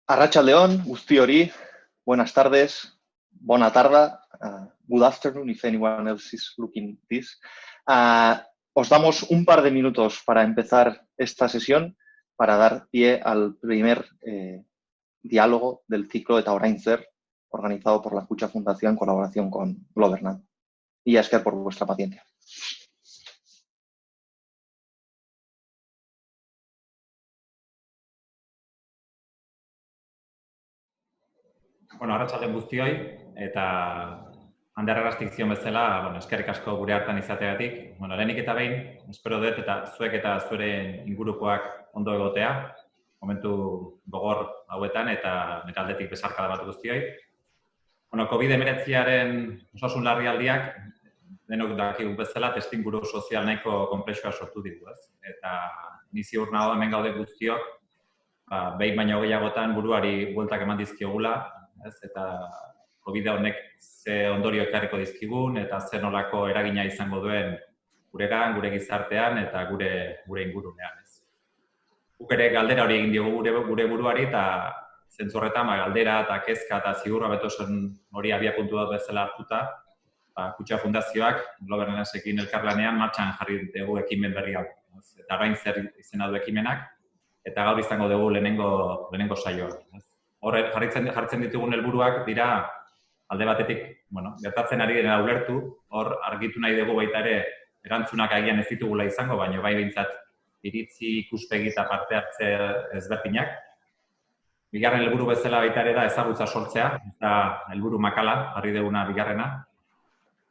Arratsaldeon, guztiori, buenas tardes, bona tarda, good afternoon if anyone else is looking this. Os damos un par de minutos para empezar esta sesión, para dar pie al primer diálogo del ciclo Eta Orain Zer, organizado por la Kutxa Fundación en colaboración con Globernant. Y esker por vuestra paciencia. Bueno, arratsaldeon guztioi, eta Ander Errastik zion bezala, eskerrik asko gure hartan izateagatik. Lehenik eta behin, espero dut eta zuek eta zuren ingurukoak ondo egotea, momentu gogor hauetan eta nire aldetik besarkada bat guztioi. COVID-19aren osasun larrialdiak, denok dakigu bezala, testuinguru sozial nahiko konplexua sortu ditu, ez? Eta ni ziur nago hemen gaude guztiok, behin baino gehiagotan buruari bueltak eman dizkiogula, eta COVID honek ze ondorio ekarriko dizkigun eta ze nolako eragina izango duen guregan, gure gizartean eta gure ingurunean. Guk ere galdera hori egin diogu gure buruari eta zentzu horretan galdera eta kezka eta ziurra betosen hori abiapuntu bat bezala hartuta, Kutxa Fundazioak Globernancekin elkarlanean martxan jarri dugu ekimen berri hau. Eta Orain Zer izena du ekimenak eta gaur izango dugu lehenengo saioa. Horre jartzen ditugun helburuak dira alde batetik, gertatzen ari dena ulertu, hor argitu nahi dugu baita ere erantzunak agian ez ditugula izango, baina bai behintzat iritzi, ikuspegi eta parte hartze ezberdinak. Bigarren helburu bezala baita ere da ezagutza sortzea, eta helburu makala jarri duguna bigarrena.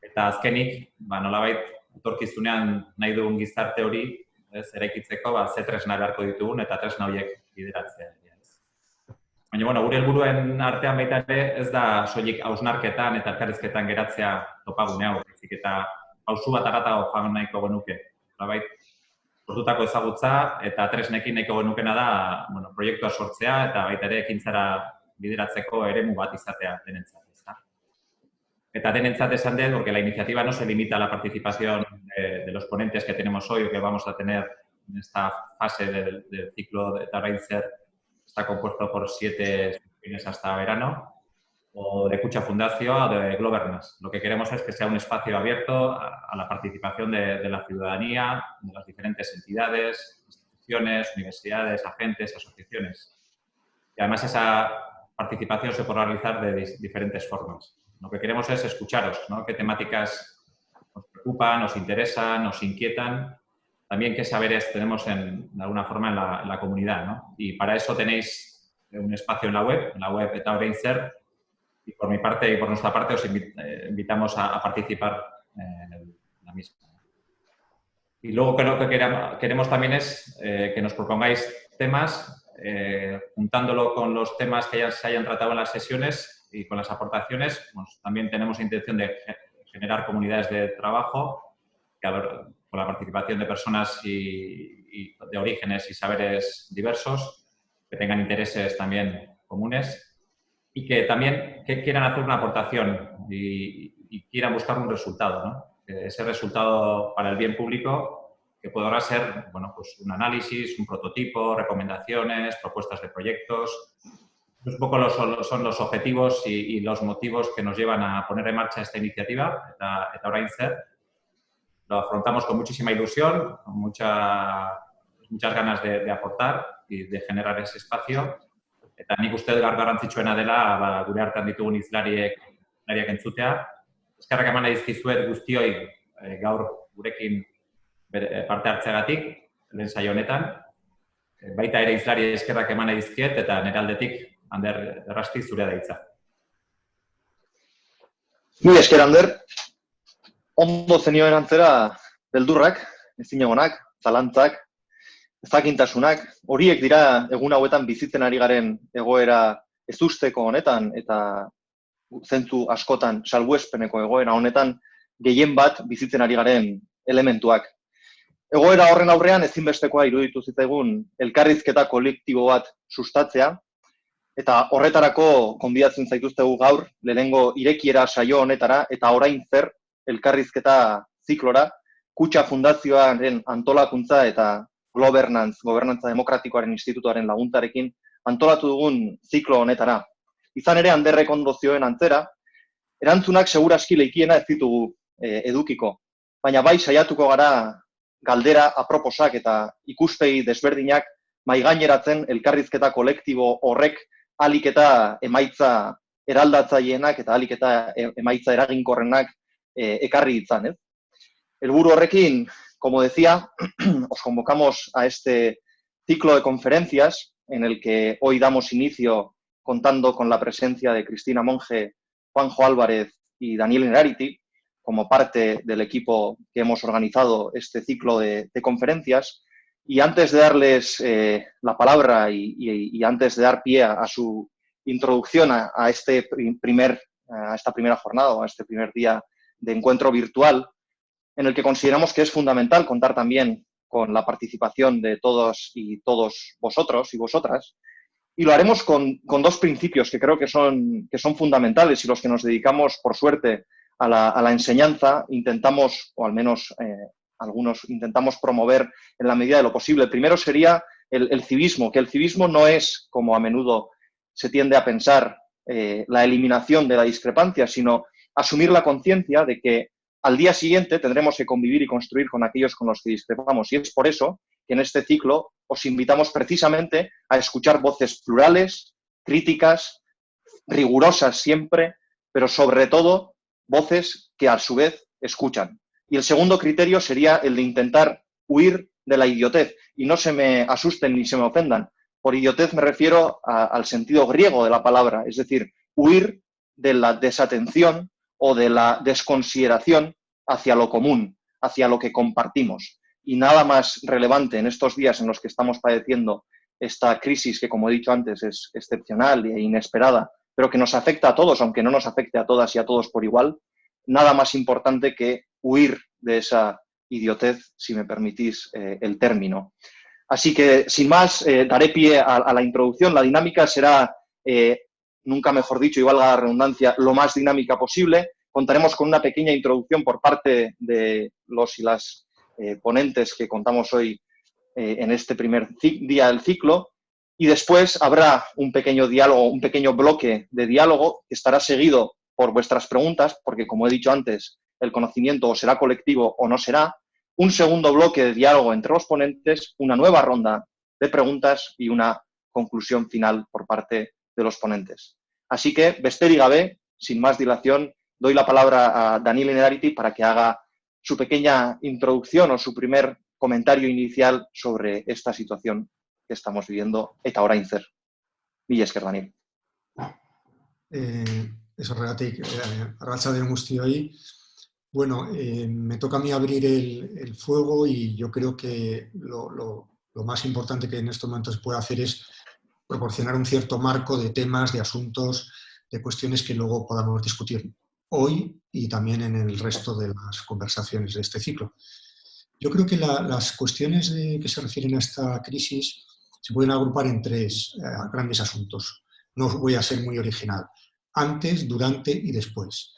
Eta azkenik, nolabait etorkizunean nahi dugun gizarte hori eraikitzeko ze tresna beharko ditugun eta tresna horiek bideratzea. Baina, gure helburuen artean baita ere ez da soilik hausnarketan eta elkarrizketan geratzea topagune hau, eta pausu bat aratago joan nahiko genuke. Sortutako ezagutza eta tresnekin nahiko genukena da proiektua sortzea eta baita ere ekintzara bideratzeko eremu bat izatea denentzat. Eta denentzat esan dut, porque la iniciativa no se limita a la participación de los ponentes que tenemos hoy o que vamos a tener en esta fase del ciclo de Eta Orain Zer. Está compuesto por 7 sesiones hasta verano, o de Kutxa Fundazioa o de Globernance. Lo que queremos es que sea un espacio abierto a la participación de la ciudadanía, de las diferentes entidades, instituciones, universidades, agentes, asociaciones. Y además esa participación se podrá realizar de diferentes formas. Lo que queremos es escucharos, qué temáticas nos preocupan, nos interesan, nos inquietan. También qué saberes tenemos de alguna forma en la comunidad, Y para eso tenéis un espacio en la web Eta Orain Zer, y por mi parte y por nuestra parte os invitamos a participar en la misma. Y luego lo que queremos también es que nos propongáis temas, juntándolo con los temas que ya se hayan tratado en las sesiones y con las aportaciones, también tenemos intención de generar comunidades de trabajo, con la participación de personas y de orígenes y saberes diversos, que tengan intereses también comunes y que también quieran hacer una aportación y quieran buscar un resultado, Ese resultado para el bien público que podrá ser, un análisis, un prototipo, recomendaciones, propuestas de proyectos. Un poco son los objetivos y los motivos que nos llevan a poner en marcha esta iniciativa, Eta Orain Zer. Lo afrontamos con muchísima ilusión, con muchas ganas de aportar y de generar ese espacio. Eta nik uste garrantzitsuena dela gure hartan ditugun hizlariak entzutea. Eskerrak eman nahi dizkizuet guztioi gaur gurekin parte hartzeagatik, lehen saio honetan. Baita ere hizlari eskerrak eman nahi dizkiet eta nire aldetik Ander Errastik zurea da hitza. Ni esker, Ander. Ondo zenioen antzera beldurrak, ezinegonak, zalantzak, ezakintasunak, horiek dira egun hauetan bizitzen ari garen egoera ezusteko honetan eta zentzu askotan salbuespeneko egoera honetan gehien bat bizitzen ari garen elementuak. Egoera horren aurrean ezinbestekoa iruditu zitzaigun elkarrizketa kolektibo bat sustatzea eta horretarako gonbidatzen zaituztegu gaur lehenengo irekiera saio honetara Eta Orain Zer elkarrizketa ziklora, Kutxa Fundazioaren antolakuntza eta Globernantza Demokratikoaren Institutuaren laguntzarekin antolatu dugun ziklo honetara. Izan ere, Anderrek ondo zioen antzera, erantzunak seguraski leikiena ez ditugu edukiko, baina bai saiatuko gara galdera aproposak eta ikuspegi desberdinak maigaineratzen elkarrizketa kolektibo horrek ahalik eta emaitza eraldatzaileenak eta ahalik eta emaitza eraginkorrenak ekarri ditzan, ¿eh? Helburu horrekin, como decía, os convocamos a este ciclo de conferencias en el que hoy damos inicio contando con la presencia de Cristina Monge, Juanjo Álvarez y Daniel Innerarity, como parte del equipo que hemos organizado este ciclo de conferencias. Y antes de darles la palabra y antes de dar pie a su introducción a esta primera jornada, o a este primer día de encuentro virtual, en el que consideramos que es fundamental contar también con la participación de todos y todos vosotros y vosotras, y lo haremos con dos principios que creo que son fundamentales y los que nos dedicamos, por suerte, a la enseñanza, intentamos, o al menos algunos intentamos promover en la medida de lo posible. El primero sería el civismo, que el civismo no es, como a menudo se tiende a pensar, la eliminación de la discrepancia, sino asumir la conciencia de que al día siguiente tendremos que convivir y construir con aquellos con los que discrepamos. Y es por eso que en este ciclo os invitamos precisamente a escuchar voces plurales, críticas, rigurosas siempre, pero sobre todo voces que a su vez escuchan. Y el segundo criterio sería el de intentar huir de la idiotez. Y no se me asusten ni se me ofendan. Por idiotez me refiero al sentido griego de la palabra, es decir, huir de la desatención o de la desconsideración hacia lo común, hacia lo que compartimos. Y nada más relevante en estos días en los que estamos padeciendo esta crisis que, como he dicho antes, es excepcional e inesperada, pero que nos afecta a todos, aunque no nos afecte a todas y a todos por igual, nada más importante que huir de esa idiotez, si me permitís el término. Así que, sin más, daré pie a la introducción. La dinámica será, nunca mejor dicho, y valga la redundancia, lo más dinámica posible. Contaremos con una pequeña introducción por parte de los y las ponentes que contamos hoy en este primer día del ciclo, y después habrá un pequeño diálogo, un pequeño bloque de diálogo que estará seguido por vuestras preguntas, porque, como he dicho antes, el conocimiento o será colectivo o no será, un segundo bloque de diálogo entre los ponentes, una nueva ronda de preguntas y una conclusión final por parte de los ponentes. Así que, bester y gabé, sin más dilación, doy la palabra a Daniel Innerarity para que haga su pequeña introducción o su primer comentario inicial sobre esta situación que estamos viviendo eta orain zer. Mila esker, Daniel. Eso, Regatik, arratsaldeon guztioi. Bueno, me toca a mí abrir el fuego y yo creo que lo más importante que en estos momentos se puede hacer es proporcionar un cierto marco de temas, de asuntos, de cuestiones que luego podamos discutir hoy y también en el resto de las conversaciones de este ciclo. Yo creo que las cuestiones que se refieren a esta crisis se pueden agrupar en tres grandes asuntos. No voy a ser muy original. Antes, durante y después.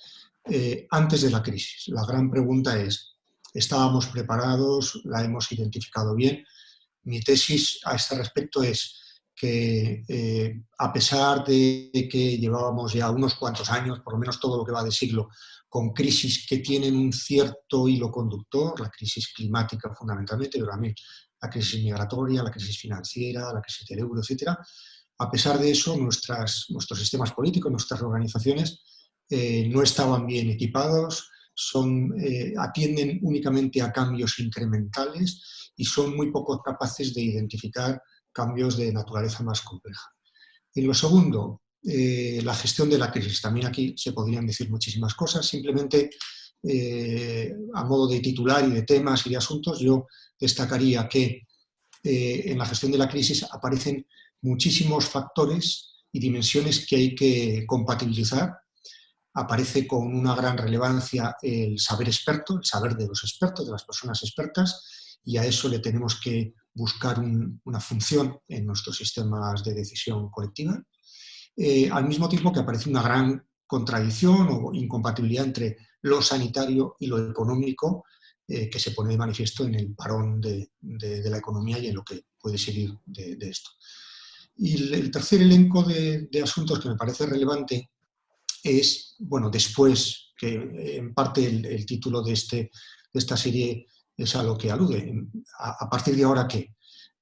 Antes de la crisis. La gran pregunta es, ¿estábamos preparados? ¿La hemos identificado bien? Mi tesis a este respecto es que a pesar de que llevábamos ya unos cuantos años, por lo menos todo lo que va de siglo, con crisis que tienen un cierto hilo conductor, la crisis climática fundamentalmente, pero también la crisis migratoria, la crisis financiera, la crisis del euro, etc. A pesar de eso, nuestros sistemas políticos, nuestras organizaciones no estaban bien equipados, atienden únicamente a cambios incrementales y son muy poco capaces de identificar cambios de naturaleza más compleja. Y lo segundo, la gestión de la crisis. También aquí se podrían decir muchísimas cosas. Simplemente, a modo de titular y de temas y de asuntos, yo destacaría que en la gestión de la crisis aparecen muchísimos factores y dimensiones que hay que compatibilizar. Aparece con una gran relevancia el saber experto, el saber de los expertos, de las personas expertas, y a eso le tenemos que buscar una función en nuestros sistemas de decisión colectiva. Al mismo tiempo que aparece una gran contradicción o incompatibilidad entre lo sanitario y lo económico, que se pone de manifiesto en el parón de la economía y en lo que puede seguir de esto. Y el tercer elenco de asuntos que me parece relevante es, bueno, después, que en parte el título de esta serie es a lo que alude. A partir de ahora, ¿qué?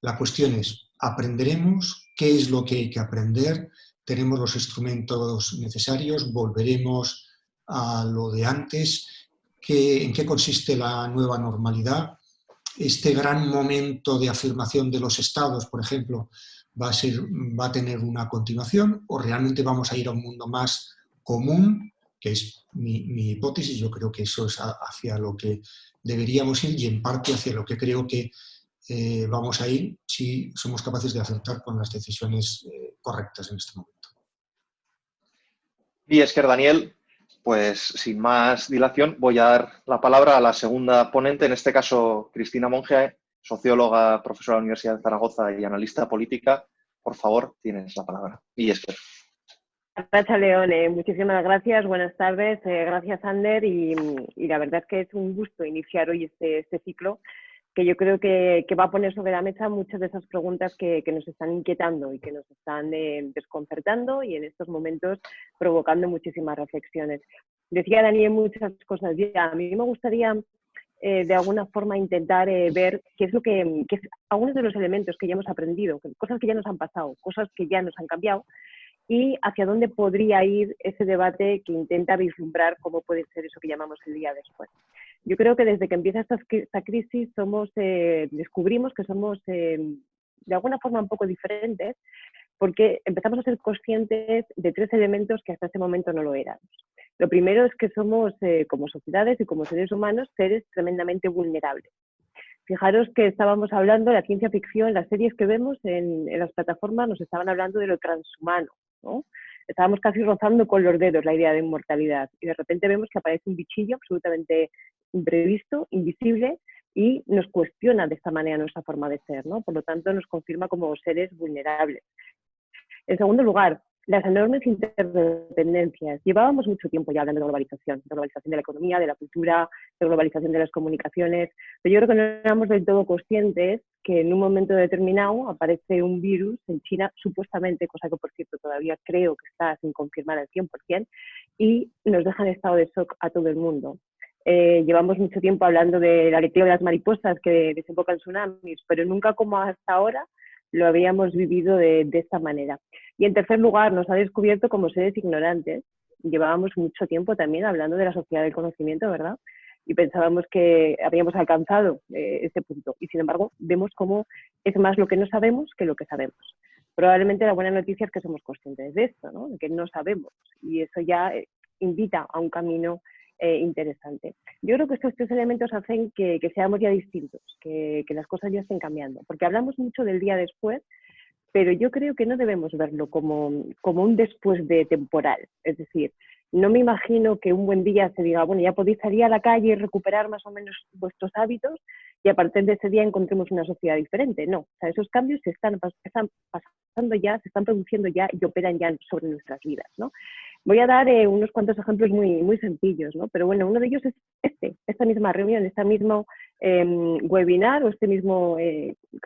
La cuestión es, ¿aprenderemos? ¿Qué es lo que hay que aprender? ¿Tenemos los instrumentos necesarios? ¿Volveremos a lo de antes? ¿En qué consiste la nueva normalidad? Este gran momento de afirmación de los estados, por ejemplo, va a tener una continuación, o realmente vamos a ir a un mundo más común, que es mi hipótesis. Yo creo que eso es hacia lo que deberíamos ir y en parte hacia lo que creo que vamos a ir si somos capaces de acertar con las decisiones correctas en este momento. Y Esker, Daniel, pues sin más dilación voy a dar la palabra a la segunda ponente, en este caso Cristina Monge, socióloga, profesora de la Universidad de Zaragoza y analista política. Por favor, tienes la palabra. Y Esker. Gracias, León. Muchísimas gracias. Buenas tardes. Gracias, Ander. Y la verdad es que es un gusto iniciar hoy este ciclo, que yo creo que va a poner sobre la mesa muchas de esas preguntas que nos están inquietando y que nos están desconcertando y en estos momentos provocando muchísimas reflexiones. Decía Daniel muchas cosas ya. A mí me gustaría de alguna forma intentar ver qué es algunos de los elementos que ya hemos aprendido, cosas que ya nos han pasado, cosas que ya nos han cambiado, y hacia dónde podría ir ese debate que intenta vislumbrar cómo puede ser eso que llamamos el día después. Yo creo que desde que empieza esta crisis descubrimos que somos de alguna forma un poco diferentes, porque empezamos a ser conscientes de tres elementos que hasta ese momento no lo éramos. Lo primero es que somos, como sociedades y como seres humanos, seres tremendamente vulnerables. Fijaros que estábamos hablando de la ciencia ficción, las series que vemos en las plataformas nos estaban hablando de lo transhumano, ¿no? Estábamos casi rozando con los dedos la idea de inmortalidad y de repente vemos que aparece un bichillo absolutamente imprevisto, invisible, y nos cuestiona de esta manera nuestra forma de ser, ¿no? Por lo tanto, nos confirma como seres vulnerables. En segundo lugar, las enormes interdependencias. Llevábamos mucho tiempo ya hablando de globalización de la economía, de la cultura, de globalización de las comunicaciones, pero yo creo que no éramos del todo conscientes que en un momento determinado aparece un virus en China, supuestamente, cosa que por cierto todavía creo que está sin confirmar al 100%, y nos deja en estado de shock a todo el mundo. Llevamos mucho tiempo hablando del aleteo de las mariposas que desembocan tsunamis, pero nunca como hasta ahora lo habíamos vivido de esta manera. Y en tercer lugar, nos ha descubierto como seres ignorantes. Llevábamos mucho tiempo también hablando de la sociedad del conocimiento, ¿verdad? Y pensábamos que habíamos alcanzado este punto. Y sin embargo, vemos cómo es más lo que no sabemos que lo que sabemos. Probablemente la buena noticia es que somos conscientes de esto, ¿no? De que no sabemos. Y eso ya invita a un camino interesante. Yo creo que estos tres elementos hacen que seamos ya distintos, que las cosas ya estén cambiando, porque hablamos mucho del día después, pero yo creo que no debemos verlo como un después de temporal. Es decir, no me imagino que un buen día se diga, bueno, ya podéis salir a la calle y recuperar más o menos vuestros hábitos y a partir de ese día encontremos una sociedad diferente. No, o sea, esos cambios se están pasando ya, se están produciendo ya y operan ya sobre nuestras vidas, ¿no? Voy a dar unos cuantos ejemplos muy, muy sencillos, ¿no? Pero bueno, uno de ellos es esta misma reunión, este mismo webinar o este mismo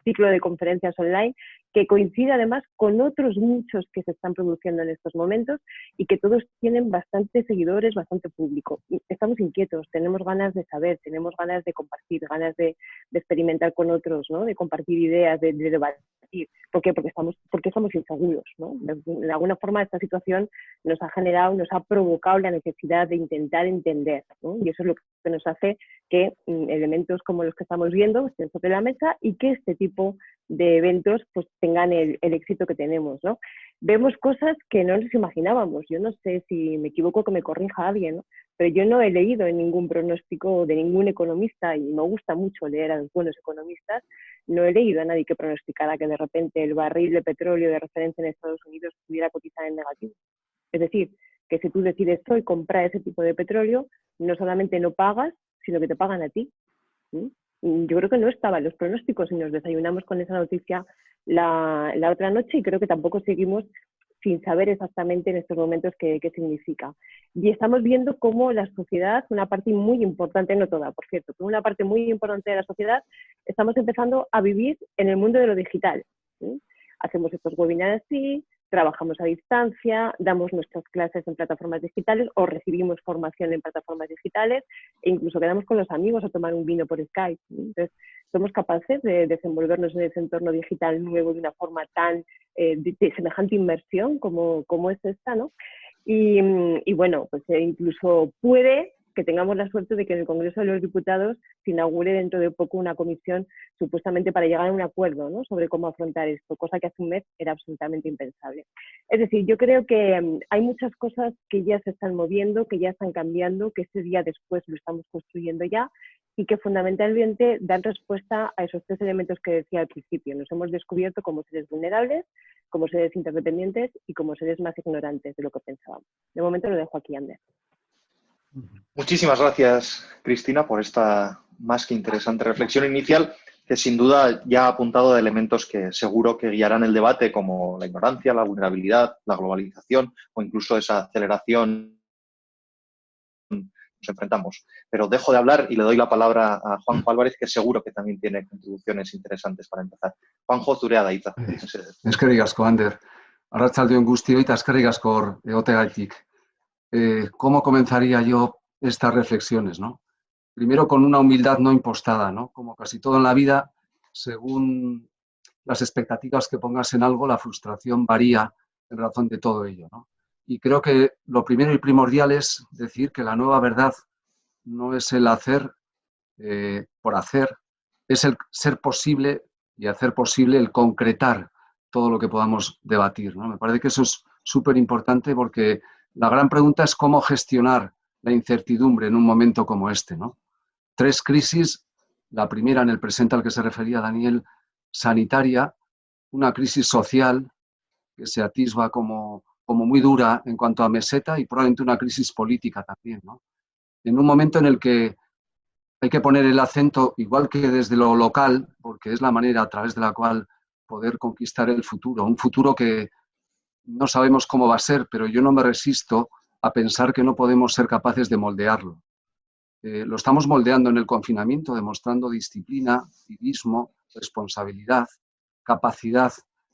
ciclo de conferencias online, que coincide además con otros muchos que se están produciendo en estos momentos y que todos tienen bastantes seguidores, bastante público. Estamos inquietos, tenemos ganas de saber, tenemos ganas de compartir, ganas de experimentar con otros, ¿no? De compartir ideas, de debatir. ¿Por qué? Porque estamos inseguros, ¿no? De alguna forma esta situación nos ha provocado la necesidad de intentar entender, ¿no? Y eso es lo que nos hace que elementos como los que estamos viendo estén sobre la mesa y que este tipo de eventos pues tengan el éxito que tenemos, ¿no? Vemos cosas que no nos imaginábamos. Yo no sé si me equivoco, que me corrija alguien, ¿no? Pero yo no he leído en ningún pronóstico de ningún economista, y me gusta mucho leer a los buenos economistas, no he leído a nadie que pronosticara que de repente el barril de petróleo de referencia en Estados Unidos pudiera cotizar en negativo. Es decir, que si tú decides hoy comprar ese tipo de petróleo, no solamente no pagas, sino que te pagan a ti. ¿Sí? Yo creo que no estaban los pronósticos y nos desayunamos con esa noticia la otra noche y creo que tampoco seguimos sin saber exactamente en estos momentos qué significa. Y estamos viendo cómo la sociedad, una parte muy importante, no toda, por cierto, pero una parte muy importante de la sociedad, estamos empezando a vivir en el mundo de lo digital. ¿Sí? hacemos estos webinars así, trabajamos a distancia, damos nuestras clases en plataformas digitales o recibimos formación en plataformas digitales e incluso quedamos con los amigos a tomar un vino por Skype. Entonces, somos capaces de desenvolvernos en ese entorno digital nuevo de una forma tan de semejante inmersión como es esta, ¿no? Y bueno, pues incluso puede que tengamos la suerte de que en el Congreso de los Diputados se inaugure dentro de poco una comisión supuestamente para llegar a un acuerdo, ¿no?, sobre cómo afrontar esto, cosa que hace un mes era absolutamente impensable. Es decir, yo creo que hay muchas cosas que ya se están moviendo, que ya están cambiando, que ese día después lo estamos construyendo ya y que fundamentalmente dan respuesta a esos tres elementos que decía al principio. Nos hemos descubierto como seres vulnerables, como seres interdependientes y como seres más ignorantes de lo que pensábamos. De momento lo dejo aquí, Ander. Muchísimas gracias, Cristina, por esta más que interesante reflexión inicial, que sin duda ya ha apuntado de elementos que seguro que guiarán el debate, como la ignorancia, la vulnerabilidad, la globalización o incluso esa aceleración que nos enfrentamos. Pero dejo de hablar y le doy la palabra a Juanjo Álvarez, que seguro que también tiene contribuciones interesantes para empezar. Juanjo, zurea da hitza. Eskerrik asko, Ander. Arratsaldeon guztioi eta eskerrik asko egoteagatik. ¿Cómo comenzaría yo estas reflexiones, ¿no? Primero con una humildad no impostada, ¿no? Como casi todo en la vida, según las expectativas que pongas en algo, la frustración varía en razón de todo ello, ¿no? Y creo que lo primero y primordial es decir que la nueva verdad no es el hacer por hacer, es el ser posible y hacer posible el concretar todo lo que podamos debatir, ¿no? Me parece que eso es súper importante porque la gran pregunta es cómo gestionar la incertidumbre en un momento como este, ¿no? Tres crisis, la primera en el presente al que se refería Daniel, sanitaria, una crisis social que se atisba como muy dura en cuanto a meseta y probablemente una crisis política también, ¿no? En un momento en el que hay que poner el acento, igual que desde lo local, porque es la manera a través de la cual poder conquistar el futuro, un futuro que no sabemos cómo va a ser, pero yo no me resisto a pensar que no podemos ser capaces de moldearlo. Lo estamos moldeando en el confinamiento, demostrando disciplina, civismo, responsabilidad, capacidad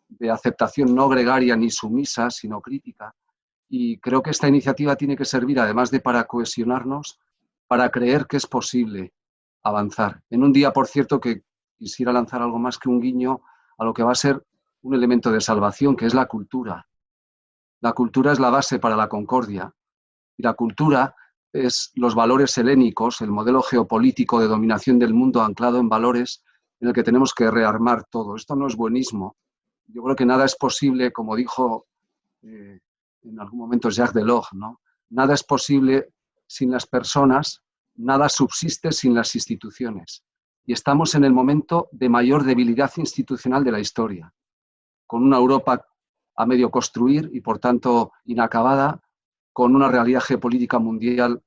de aceptación no gregaria ni sumisa, sino crítica. Y creo que esta iniciativa tiene que servir, además de para cohesionarnos, para creer que es posible avanzar. En un día, por cierto, que quisiera lanzar algo más que un guiño a lo que va a ser un elemento de salvación, que es la cultura. La cultura es la base para la concordia y la cultura es los valores helénicos, el modelo geopolítico de dominación del mundo anclado en valores en el que tenemos que rearmar todo. Esto no es buenismo. Yo creo que nada es posible, como dijo en algún momento Jacques Delors, ¿no? Nada es posible sin las personas, nada subsiste sin las instituciones. Y estamos en el momento de mayor debilidad institucional de la historia, con una Europa a medio construir y, por tanto, inacabada, con una realidad geopolítica mundial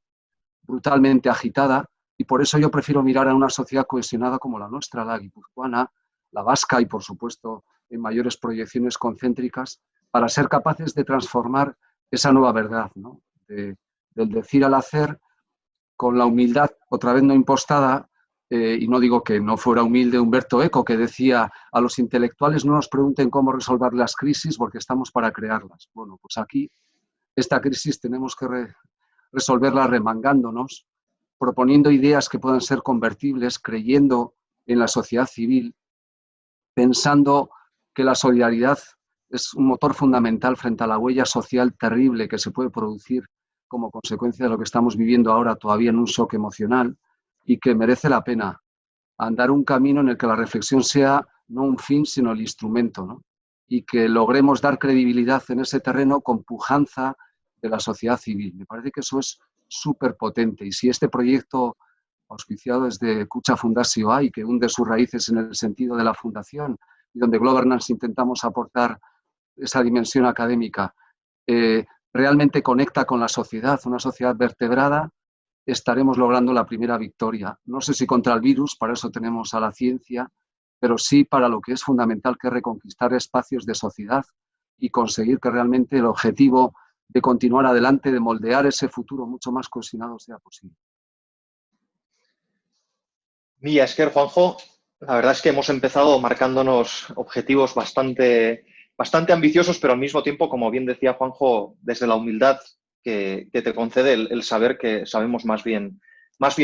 brutalmente agitada, y por eso yo prefiero mirar a una sociedad cohesionada como la nuestra, la guipuzcoana, la vasca y, por supuesto, en mayores proyecciones concéntricas, para ser capaces de transformar esa nueva verdad, ¿no? Del decir al hacer, con la humildad, otra vez no impostada, y no digo que no fuera humilde Humberto Eco, que decía a los intelectuales no nos pregunten cómo resolver las crisis porque estamos para crearlas. Bueno, pues aquí esta crisis tenemos que resolverla remangándonos, proponiendo ideas que puedan ser convertibles, creyendo en la sociedad civil, pensando que la solidaridad es un motor fundamental frente a la huella social terrible que se puede producir como consecuencia de lo que estamos viviendo ahora todavía en un shock emocional y que merece la pena andar un camino en el que la reflexión sea no un fin, sino el instrumento, ¿no? Y que logremos dar credibilidad en ese terreno con pujanza de la sociedad civil. Me parece que eso es súper potente y si este proyecto auspiciado desde Kutxa Fundazioa y que hunde sus raíces en el sentido de la fundación y donde Governance intentamos aportar esa dimensión académica, realmente conecta con la sociedad, una sociedad vertebrada, estaremos logrando la primera victoria. No sé si contra el virus, para eso tenemos a la ciencia, pero sí para lo que es fundamental, que es reconquistar espacios de sociedad y conseguir que realmente el objetivo de continuar adelante, de moldear ese futuro mucho más cohesionado sea posible. Mila esker, Juanjo. La verdad es que hemos empezado marcándonos objetivos bastante ambiciosos, pero al mismo tiempo, como bien decía Juanjo, desde la humildad que te concede el saber que sabemos más bien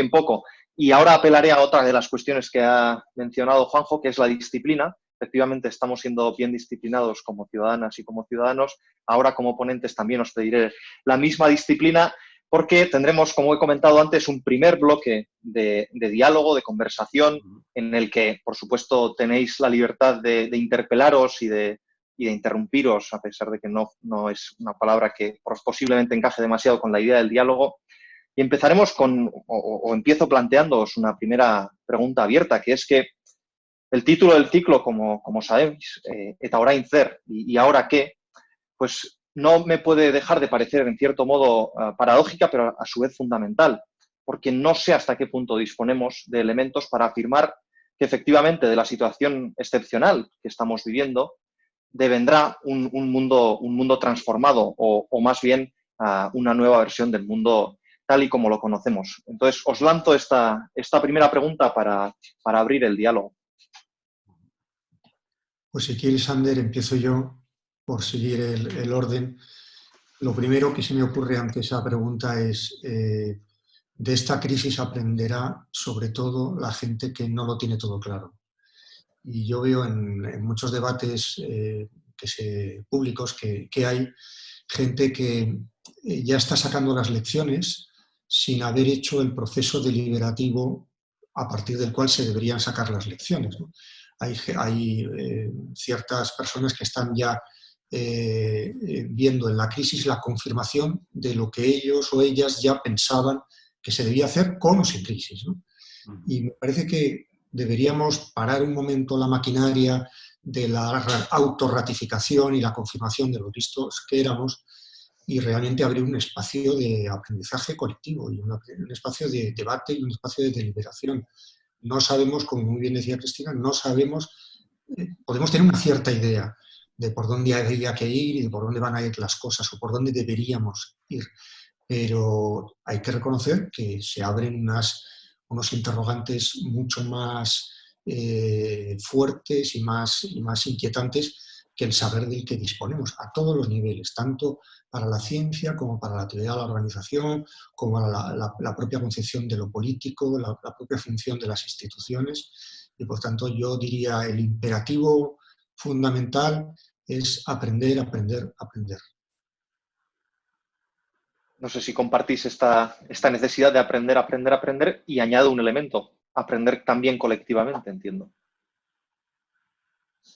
poco. Y ahora apelaré a otra de las cuestiones que ha mencionado Juanjo, que es la disciplina. Efectivamente, estamos siendo bien disciplinados como ciudadanas y como ciudadanos. Ahora, como ponentes, también os pediré la misma disciplina, porque tendremos, como he comentado antes, un primer bloque de diálogo, de conversación, en el que, por supuesto, tenéis la libertad de interpelaros y de interrumpiros, a pesar de que no es una palabra que posiblemente encaje demasiado con la idea del diálogo. Y empezaremos o empiezo planteándoos una primera pregunta abierta, que es que el título del ciclo, como sabéis, Eta orain zer, y ahora qué, pues no me puede dejar de parecer, en cierto modo, paradójica, pero a su vez fundamental, porque no sé hasta qué punto disponemos de elementos para afirmar que efectivamente de la situación excepcional que estamos viviendo devendrá un mundo transformado o más bien una nueva versión del mundo tal y como lo conocemos. Entonces, os lanzo esta primera pregunta para abrir el diálogo. Pues si quieres, Ander, empiezo yo por seguir el orden. Lo primero que se me ocurre ante esa pregunta es, de esta crisis aprenderá sobre todo la gente que no lo tiene todo claro. Y yo veo en muchos debates públicos que hay gente que ya está sacando las lecciones sin haber hecho el proceso deliberativo a partir del cual se deberían sacar las lecciones, ¿no? Hay ciertas personas que están ya viendo en la crisis la confirmación de lo que ellos o ellas ya pensaban que se debía hacer con o sin crisis, ¿no? Y me parece que deberíamos parar un momento la maquinaria de la autorratificación y la confirmación de lo listos que éramos y realmente abrir un espacio de aprendizaje colectivo y un espacio de debate y un espacio de deliberación. No sabemos, como muy bien decía Cristina, no sabemos, podemos tener una cierta idea de por dónde habría que ir y de por dónde van a ir las cosas o por dónde deberíamos ir, pero hay que reconocer que se abren unos interrogantes mucho más fuertes y más inquietantes que el saber del que disponemos a todos los niveles, tanto para la ciencia como para la teoría de la organización, como para la propia concepción de lo político, la propia función de las instituciones. Y por tanto yo diría el imperativo fundamental es aprender, aprender, aprender. No sé si compartís esta necesidad de aprender, aprender, aprender, y añado un elemento, aprender también colectivamente, entiendo.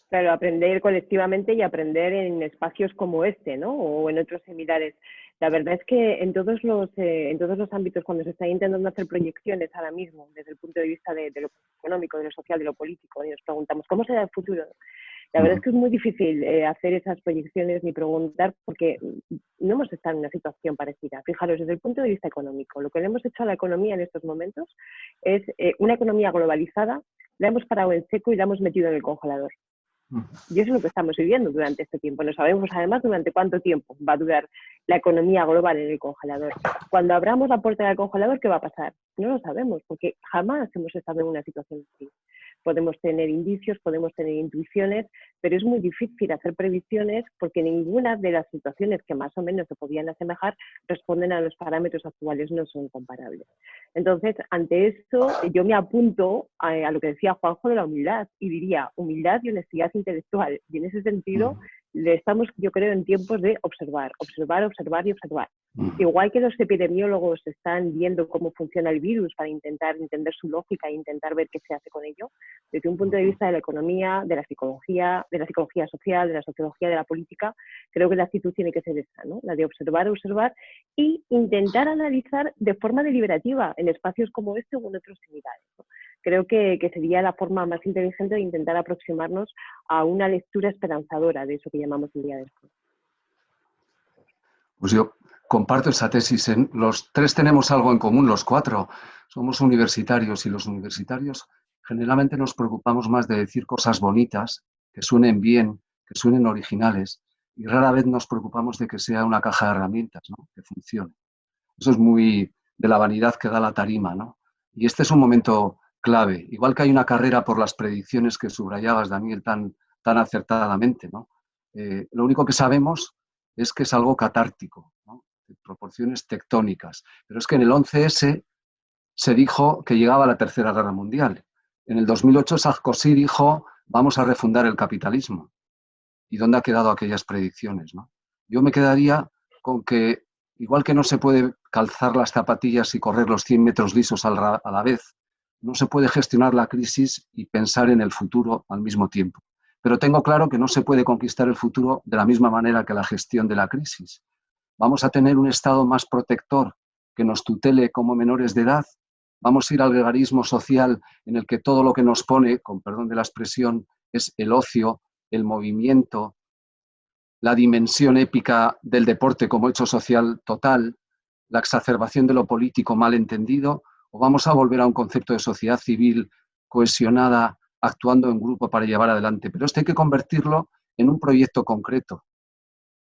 Claro, aprender colectivamente y aprender en espacios como este, ¿no? O en otros similares. La verdad es que en todos los ámbitos, cuando se está intentando hacer proyecciones ahora mismo, desde el punto de vista de lo económico, de lo social, de lo político, y nos preguntamos, ¿cómo será el futuro? La verdad es que es muy difícil hacer esas proyecciones ni preguntar porque no hemos estado en una situación parecida. Fijaros, desde el punto de vista económico, lo que le hemos hecho a la economía en estos momentos es una economía globalizada, la hemos parado en seco y la hemos metido en el congelador. Y eso es lo que estamos viviendo durante este tiempo. No sabemos además durante cuánto tiempo va a durar la economía global en el congelador. Cuando abramos la puerta del congelador, ¿qué va a pasar? No lo sabemos, porque jamás hemos estado en una situación así. Podemos tener indicios, podemos tener intuiciones, pero es muy difícil hacer previsiones porque ninguna de las situaciones que más o menos se podían asemejar responden a los parámetros actuales, no son comparables. Entonces, ante esto, yo me apunto a lo que decía Juanjo de la humildad y diría humildad y honestidad intelectual. Y en ese sentido, estamos, yo creo, en tiempos de observar, observar, observar y observar. Igual que los epidemiólogos están viendo cómo funciona el virus para intentar entender su lógica e intentar ver qué se hace con ello, desde un punto de vista de la economía, de la psicología social, de la sociología, de la política, creo que la actitud tiene que ser esa, ¿no? La de observar, observar y intentar analizar de forma deliberativa en espacios como este o en otros similares, ¿no? Creo que sería la forma más inteligente de intentar aproximarnos a una lectura esperanzadora de eso que llamamos el día después. Pues yo comparto esa tesis. Los tres tenemos algo en común, los cuatro. Somos universitarios y los universitarios generalmente nos preocupamos más de decir cosas bonitas, que suenen bien, que suenen originales, y rara vez nos preocupamos de que sea una caja de herramientas, ¿no? Que funcione. Eso es muy de la vanidad que da la tarima, ¿no? Y este es un momento clave. Igual que hay una carrera por las predicciones que subrayabas, Daniel, tan acertadamente, ¿no? Lo único que sabemos es que es algo catártico, ¿no? De proporciones tectónicas. Pero es que en el 11S se dijo que llegaba la Tercera Guerra Mundial. En el 2008 Sarkozy dijo, vamos a refundar el capitalismo. ¿Y dónde han quedado aquellas predicciones, ¿no? Yo me quedaría con que, igual que no se puede calzar las zapatillas y correr los 100 metros lisos a la vez, no se puede gestionar la crisis y pensar en el futuro al mismo tiempo. Pero tengo claro que no se puede conquistar el futuro de la misma manera que la gestión de la crisis. Vamos a tener un Estado más protector que nos tutele como menores de edad. Vamos a ir al gregarismo social en el que todo lo que nos pone, con perdón de la expresión, es el ocio, el movimiento, la dimensión épica del deporte como hecho social total, la exacerbación de lo político mal entendido, o vamos a volver a un concepto de sociedad civil cohesionada, actuando en grupo para llevar adelante. Pero esto hay que convertirlo en un proyecto concreto.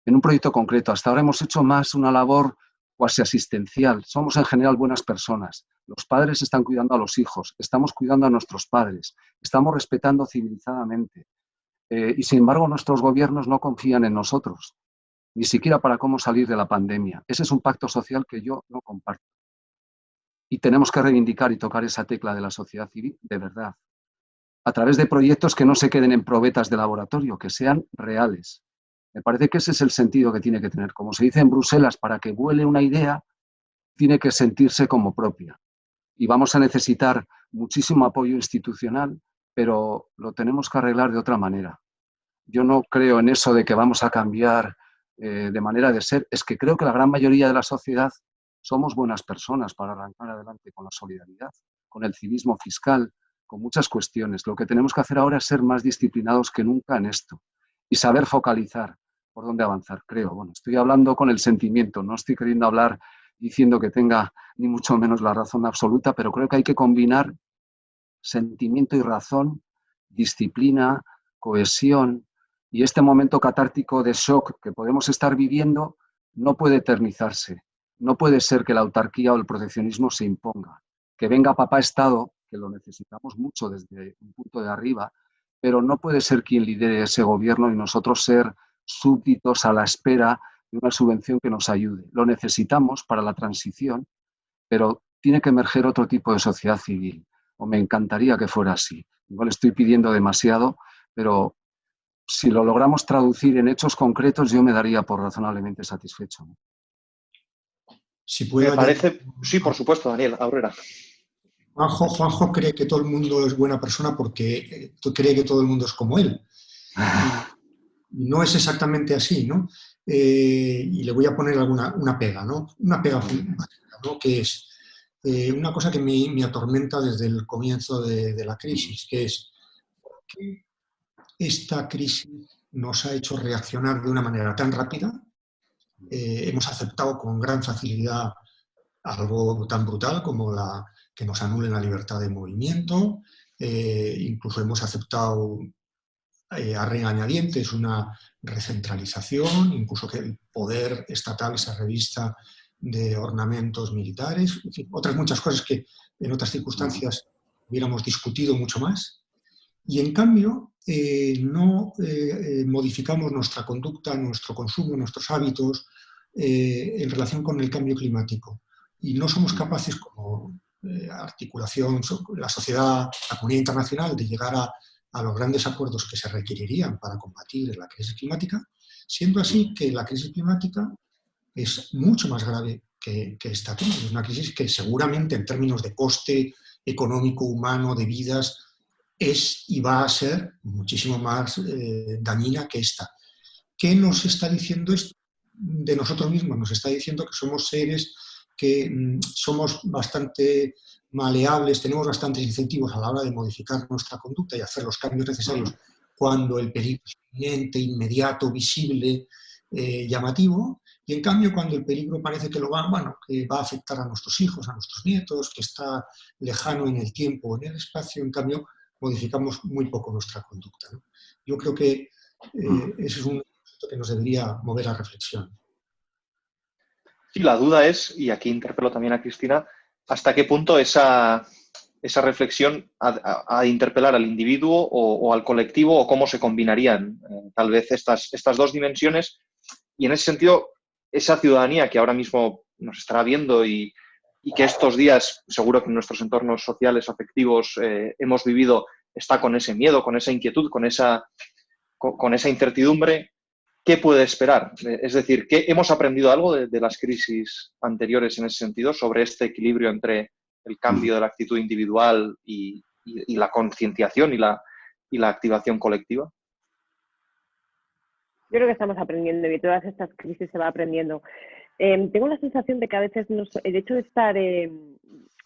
En un proyecto concreto. Hasta ahora hemos hecho más una labor cuasi asistencial. Somos en general buenas personas. Los padres están cuidando a los hijos, estamos cuidando a nuestros padres, estamos respetando civilizadamente. Y sin embargo nuestros gobiernos no confían en nosotros, ni siquiera para cómo salir de la pandemia. Ese es un pacto social que yo no comparto. Y tenemos que reivindicar y tocar esa tecla de la sociedad civil de verdad, a través de proyectos que no se queden en probetas de laboratorio, que sean reales. Me parece que ese es el sentido que tiene que tener. Como se dice en Bruselas, para que vuele una idea, tiene que sentirse como propia. Y vamos a necesitar muchísimo apoyo institucional, pero lo tenemos que arreglar de otra manera. Yo no creo en eso de que vamos a cambiar de manera de ser. Es que creo que la gran mayoría de la sociedad somos buenas personas para arrancar adelante con la solidaridad, con el civismo fiscal, con muchas cuestiones. Lo que tenemos que hacer ahora es ser más disciplinados que nunca en esto y saber focalizar por dónde avanzar, creo. Bueno, estoy hablando con el sentimiento, no estoy queriendo hablar diciendo que tenga ni mucho menos la razón absoluta, pero creo que hay que combinar sentimiento y razón, disciplina, cohesión, y este momento catártico de shock que podemos estar viviendo no puede eternizarse. No puede ser que la autarquía o el proteccionismo se imponga. Que venga papá Estado, que lo necesitamos mucho desde un punto de arriba, pero no puede ser quien lidere ese gobierno y nosotros ser súbditos a la espera de una subvención que nos ayude. Lo necesitamos para la transición, pero tiene que emerger otro tipo de sociedad civil, o me encantaría que fuera así. Igual estoy pidiendo demasiado, pero si lo logramos traducir en hechos concretos, yo me daría por razonablemente satisfecho. Si puedo Me parece... Sí, por supuesto, Daniel, Aurrera. Juanjo cree que todo el mundo es buena persona porque cree que todo el mundo es como él. Y no es exactamente así, ¿no? Y le voy a poner una pega, ¿no? Una pega básica, ¿no? Que es una cosa que me atormenta desde el comienzo de la crisis, que es que esta crisis nos ha hecho reaccionar de una manera tan rápida. Hemos aceptado con gran facilidad algo tan brutal como que nos anulen la libertad de movimiento. Incluso hemos aceptado a regañadientes una recentralización, incluso que el poder estatal se revista de ornamentos militares, en fin, otras muchas cosas que en otras circunstancias hubiéramos discutido mucho más. Y en cambio, no modificamos nuestra conducta, nuestro consumo, nuestros hábitos en relación con el cambio climático. Y no somos capaces, como articulación, la sociedad, la comunidad internacional, de llegar a los grandes acuerdos que se requerirían para combatir la crisis climática, siendo así que la crisis climática es mucho más grave que esta crisis. Es una crisis que seguramente en términos de coste económico, humano, de vidas, es y va a ser muchísimo más dañina que esta. ¿Qué nos está diciendo esto de nosotros mismos? Nos está diciendo que somos seres que somos bastante maleables, tenemos bastantes incentivos a la hora de modificar nuestra conducta y hacer los cambios necesarios cuando el peligro es inminente, inmediato, visible, llamativo, y en cambio cuando el peligro parece que que va a afectar a nuestros hijos, a nuestros nietos, que está lejano en el tiempo o en el espacio, en cambio modificamos muy poco nuestra conducta, ¿no? Yo creo que ese es un aspecto que nos debería mover a reflexión. Sí, la duda es, y aquí interpelo también a Cristina, hasta qué punto esa esa reflexión a interpelar al individuo o al colectivo, o cómo se combinarían tal vez estas dos dimensiones. Y en ese sentido, esa ciudadanía que ahora mismo nos estará viendo y que estos días, seguro que en nuestros entornos sociales, afectivos, hemos vivido, está con ese miedo, con esa inquietud, con esa incertidumbre, ¿qué puede esperar? Es decir, ¿qué hemos aprendido algo de las crisis anteriores en ese sentido sobre este equilibrio entre el cambio de la actitud individual y la concienciación y la activación colectiva? Yo creo que estamos aprendiendo y de todas estas crisis se va aprendiendo. Tengo la sensación de que a veces el hecho de estar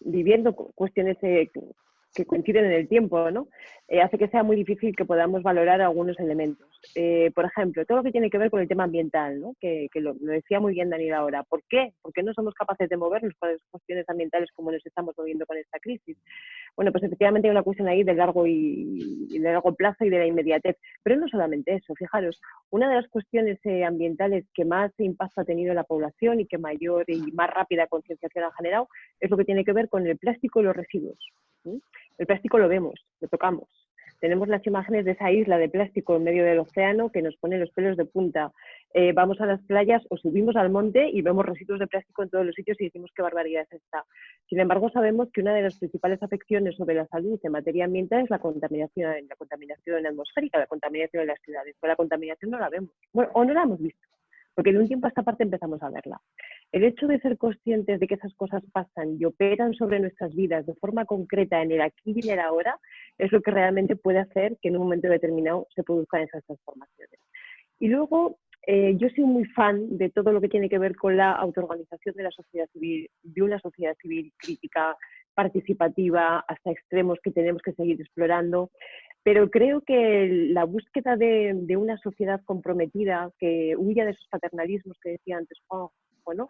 viviendo cuestiones que coinciden en el tiempo, ¿no? Hace que sea muy difícil que podamos valorar algunos elementos. Por ejemplo, todo lo que tiene que ver con el tema ambiental, ¿no? Que lo decía muy bien Daniel ahora. ¿Por qué? ¿Por qué no somos capaces de movernos con las cuestiones ambientales como nos estamos moviendo con esta crisis? Bueno, pues efectivamente hay una cuestión ahí de largo plazo y de la inmediatez. Pero no solamente eso, fijaros, una de las cuestiones ambientales que más impacto ha tenido en la población y que mayor y más rápida concienciación ha generado es lo que tiene que ver con el plástico y los residuos. ¿Sí? El plástico lo vemos, lo tocamos. Tenemos las imágenes de esa isla de plástico en medio del océano que nos pone los pelos de punta. Vamos a las playas o subimos al monte y vemos residuos de plástico en todos los sitios y decimos qué barbaridad es esta. Sin embargo, sabemos que una de las principales afecciones sobre la salud en materia ambiental es la contaminación atmosférica, la contaminación de las ciudades. Pero la contaminación no la vemos, bueno, o no la hemos visto, porque de un tiempo a esta parte empezamos a verla. El hecho de ser conscientes de que esas cosas pasan y operan sobre nuestras vidas de forma concreta en el aquí y en el ahora es lo que realmente puede hacer que en un momento determinado se produzcan esas transformaciones. Y luego, yo soy muy fan de todo lo que tiene que ver con la autoorganización de la sociedad civil, de una sociedad civil crítica, participativa, hasta extremos que tenemos que seguir explorando. Pero creo que la búsqueda de una sociedad comprometida, que huya de esos paternalismos que decía antes Juanjo, ¿no?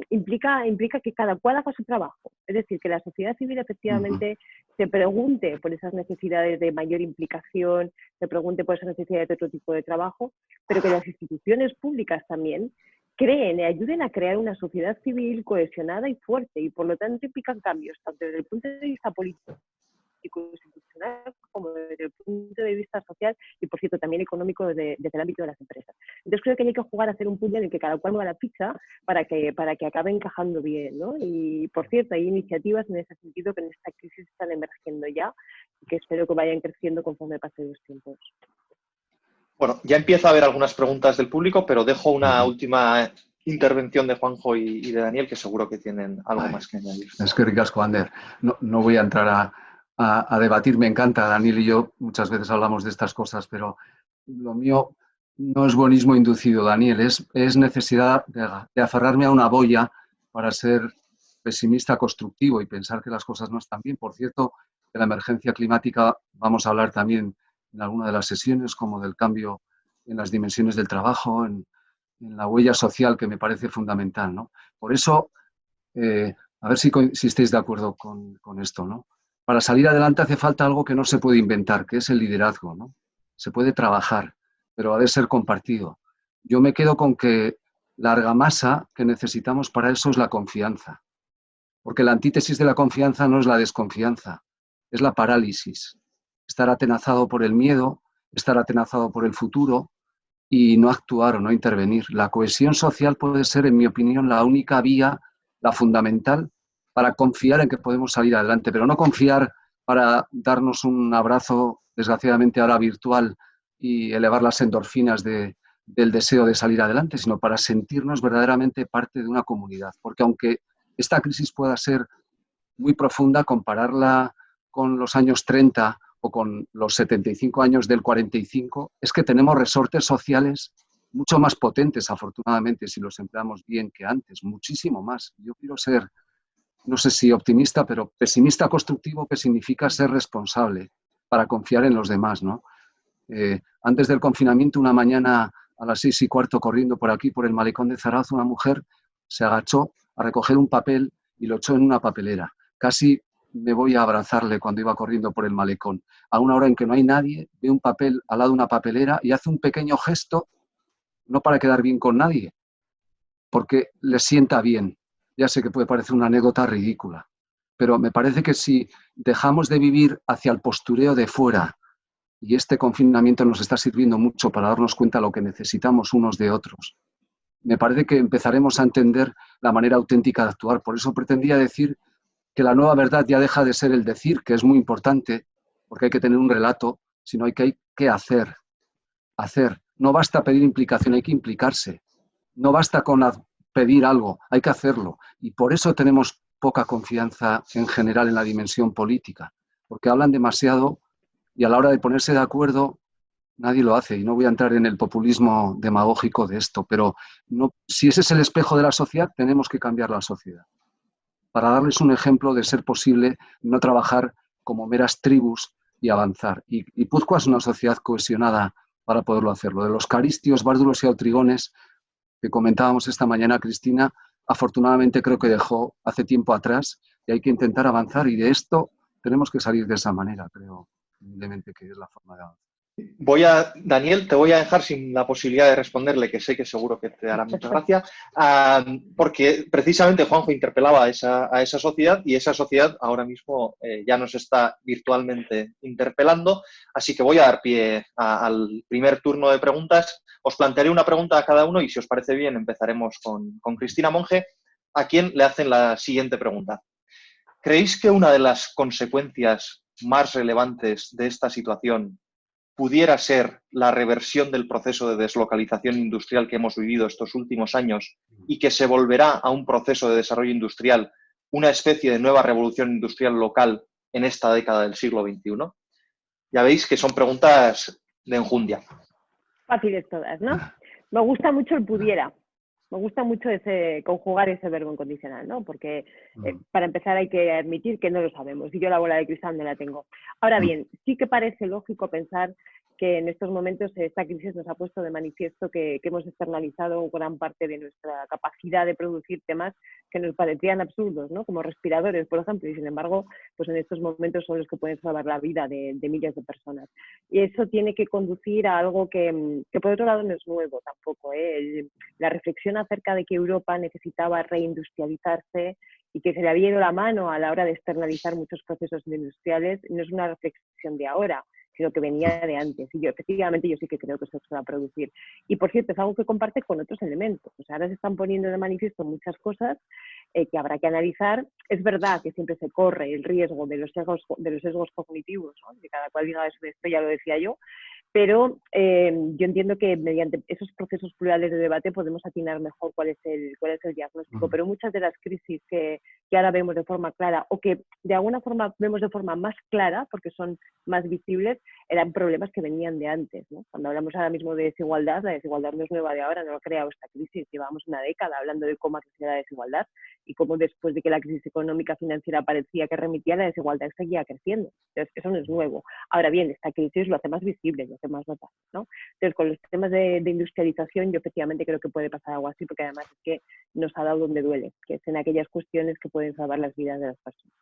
Implica que cada cual haga su trabajo. Es decir, que la sociedad civil efectivamente se pregunte por esas necesidades de mayor implicación, se pregunte por esas necesidades de otro tipo de trabajo, pero que las instituciones públicas también creen y ayuden a crear una sociedad civil cohesionada y fuerte, y por lo tanto implican cambios, tanto desde el punto de vista político, institucional, como desde el punto de vista social y, por cierto, también económico desde el ámbito de las empresas. Entonces creo que hay que jugar a hacer un puzzle en el que cada cual mueva la ficha para que acabe encajando bien, ¿no? Y, por cierto, hay iniciativas en ese sentido que en esta crisis están emergiendo ya y que espero que vayan creciendo conforme pasen los tiempos. Bueno, ya empieza a haber algunas preguntas del público, pero dejo una última intervención de Juanjo y de Daniel, que seguro que tienen algo más que añadir. Es que ricasco, Ander. No voy a entrar a debatir, me encanta. Daniel y yo muchas veces hablamos de estas cosas, pero lo mío no es buenismo inducido, Daniel, es necesidad de aferrarme a una boya para ser pesimista constructivo y pensar que las cosas no están bien. Por cierto, de la emergencia climática vamos a hablar también en alguna de las sesiones, como del cambio en las dimensiones del trabajo, en la huella social, que me parece fundamental, ¿no? Por eso, a ver si estáis de acuerdo con esto, ¿no? Para salir adelante hace falta algo que no se puede inventar, que es el liderazgo, ¿no? Se puede trabajar, pero ha de ser compartido. Yo me quedo con que la argamasa que necesitamos para eso es la confianza, porque la antítesis de la confianza no es la desconfianza, es la parálisis. Estar atenazado por el miedo, estar atenazado por el futuro y no actuar o no intervenir. La cohesión social puede ser, en mi opinión, la única vía, la fundamental, para confiar en que podemos salir adelante, pero no confiar para darnos un abrazo, desgraciadamente ahora virtual, y elevar las endorfinas del deseo de salir adelante, sino para sentirnos verdaderamente parte de una comunidad. Porque aunque esta crisis pueda ser muy profunda, compararla con los años 30 o con los 75 años del 45, es que tenemos resortes sociales mucho más potentes, afortunadamente, si los empleamos bien que antes, muchísimo más. Yo quiero ser, no sé si optimista, pero pesimista constructivo, que significa ser responsable para confiar en los demás, ¿no? Antes del confinamiento, una mañana a las 6:15, corriendo por aquí, por el malecón de Zarauz, una mujer se agachó a recoger un papel y lo echó en una papelera. Casi me voy a abrazarle cuando iba corriendo por el malecón. A una hora en que no hay nadie, ve un papel al lado de una papelera y hace un pequeño gesto, no para quedar bien con nadie, porque le sienta bien. Ya sé que puede parecer una anécdota ridícula, pero me parece que si dejamos de vivir hacia el postureo de fuera, y este confinamiento nos está sirviendo mucho para darnos cuenta de lo que necesitamos unos de otros, me parece que empezaremos a entender la manera auténtica de actuar. Por eso pretendía decir que la nueva verdad ya deja de ser el decir, que es muy importante, porque hay que tener un relato, sino hay que hacer. Hacer. No basta pedir implicación, hay que implicarse. No basta con pedir algo, hay que hacerlo. Y por eso tenemos poca confianza en general en la dimensión política, porque hablan demasiado y a la hora de ponerse de acuerdo nadie lo hace. Y no voy a entrar en el populismo demagógico de esto, pero no, si ese es el espejo de la sociedad, tenemos que cambiar la sociedad. Para darles un ejemplo de ser posible no trabajar como meras tribus y avanzar. Y Guipúzcoa es una sociedad cohesionada para poderlo hacerlo. De los caristios, bárdulos y autrigones que comentábamos esta mañana, Cristina, afortunadamente creo que dejó hace tiempo atrás y hay que intentar avanzar y de esto tenemos que salir de esa manera, creo, humildemente, que es la forma de avanzar. Daniel, te voy a dejar sin la posibilidad de responderle, que sé que seguro que te hará mucha gracia, porque precisamente Juanjo interpelaba a esa sociedad y esa sociedad ahora mismo ya nos está virtualmente interpelando, así que voy a dar pie al primer turno de preguntas. Os plantearé una pregunta a cada uno y si os parece bien empezaremos con Cristina Monge, a quien le hacen la siguiente pregunta. ¿Creéis que una de las consecuencias más relevantes de esta situación pudiera ser la reversión del proceso de deslocalización industrial que hemos vivido estos últimos años y que se volverá a un proceso de desarrollo industrial, una especie de nueva revolución industrial local en esta década del siglo XXI? Ya veis que son preguntas de enjundia. Fáciles todas, ¿no? Me gusta mucho el pudiera. Me gusta mucho conjugar ese verbo incondicional, ¿no? Porque para empezar hay que admitir que no lo sabemos y yo la bola de cristal no la tengo. Ahora bien, sí que parece lógico pensar que en estos momentos esta crisis nos ha puesto de manifiesto que hemos externalizado gran parte de nuestra capacidad de producir temas que nos parecían absurdos, ¿no? Como respiradores, por ejemplo, y sin embargo, pues en estos momentos son los que pueden salvar la vida de miles de personas. Y eso tiene que conducir a algo que por otro lado no es nuevo tampoco, la reflexión acerca de que Europa necesitaba reindustrializarse y que se le había ido la mano a la hora de externalizar muchos procesos industriales, no es una reflexión de ahora, sino que venía de antes. Y efectivamente, yo sí que creo que eso se va a producir. Y, por cierto, es algo que comparte con otros elementos. O sea, ahora se están poniendo de manifiesto muchas cosas que habrá que analizar. Es verdad que siempre se corre el riesgo de los sesgos cognitivos, ¿no? Que cada cual diga eso de esto, ya lo decía yo. Pero yo entiendo que mediante esos procesos plurales de debate podemos atinar mejor cuál es el diagnóstico. Pero muchas de las crisis que ahora vemos de forma clara o que de alguna forma vemos de forma más clara, porque son más visibles, eran problemas que venían de antes, ¿no? Cuando hablamos ahora mismo de desigualdad, la desigualdad no es nueva de ahora, no lo ha creado esta crisis. Llevamos una década hablando de cómo ha crecido la desigualdad y cómo después de que la crisis económica financiera parecía que remitía, la desigualdad seguía creciendo. Entonces, eso no es nuevo. Ahora bien, esta crisis lo hace más visible, lo hace más notable, ¿no? Entonces, con los temas de industrialización, yo efectivamente creo que puede pasar algo así, porque además es que nos ha dado donde duele, que es en aquellas cuestiones que pueden salvar las vidas de las personas.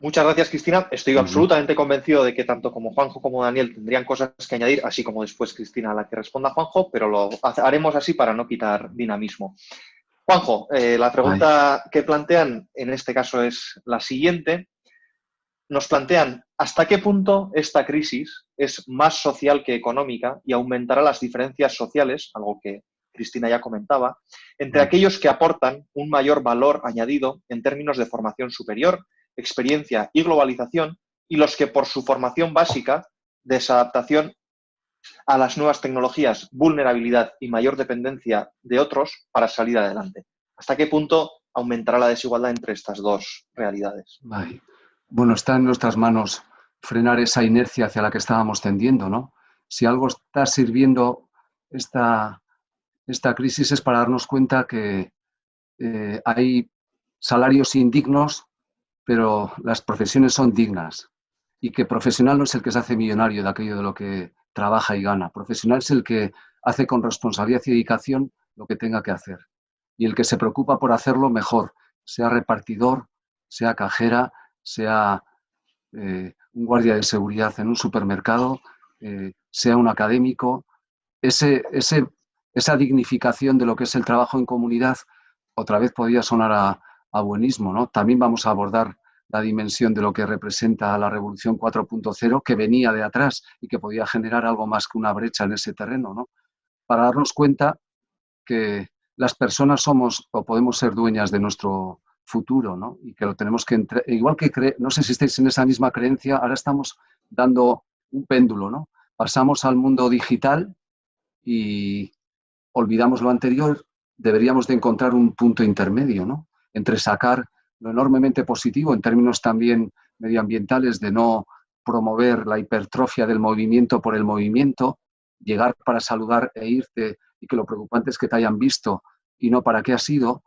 Muchas gracias, Cristina. Estoy absolutamente convencido de que tanto como Juanjo como Daniel tendrían cosas que añadir, así como después Cristina a la que responda Juanjo, pero lo haremos así para no quitar dinamismo. Juanjo, la pregunta que plantean en este caso es la siguiente. Nos plantean hasta qué punto esta crisis es más social que económica y aumentará las diferencias sociales, algo que Cristina ya comentaba, entre aquellos que aportan un mayor valor añadido en términos de formación superior, experiencia y globalización, y los que por su formación básica, desadaptación a las nuevas tecnologías, vulnerabilidad y mayor dependencia de otros para salir adelante. ¿Hasta qué punto aumentará la desigualdad entre estas dos realidades? Bueno, está en nuestras manos frenar esa inercia hacia la que estábamos tendiendo, ¿no? Si algo está sirviendo esta crisis es para darnos cuenta que hay salarios indignos, pero las profesiones son dignas y que profesional no es el que se hace millonario de aquello de lo que trabaja y gana. Profesional es el que hace con responsabilidad y dedicación lo que tenga que hacer y el que se preocupa por hacerlo mejor, sea repartidor, sea cajera, sea un guardia de seguridad en un supermercado, sea un académico. Esa dignificación de lo que es el trabajo en comunidad, otra vez podría sonar a buenismo, ¿no? También vamos a abordar la dimensión de lo que representa la Revolución 4.0, que venía de atrás y que podía generar algo más que una brecha en ese terreno, ¿no? Para darnos cuenta que las personas somos o podemos ser dueñas de nuestro futuro, ¿no? Y que lo tenemos que... Igual que, no sé si estáis en esa misma creencia, ahora estamos dando un péndulo, ¿no? Pasamos al mundo digital y olvidamos lo anterior, deberíamos de encontrar un punto intermedio, ¿no? Entre sacar lo enormemente positivo en términos también medioambientales de no promover la hipertrofia del movimiento por el movimiento, llegar para saludar e irte y que lo preocupante es que te hayan visto y no para qué has ido,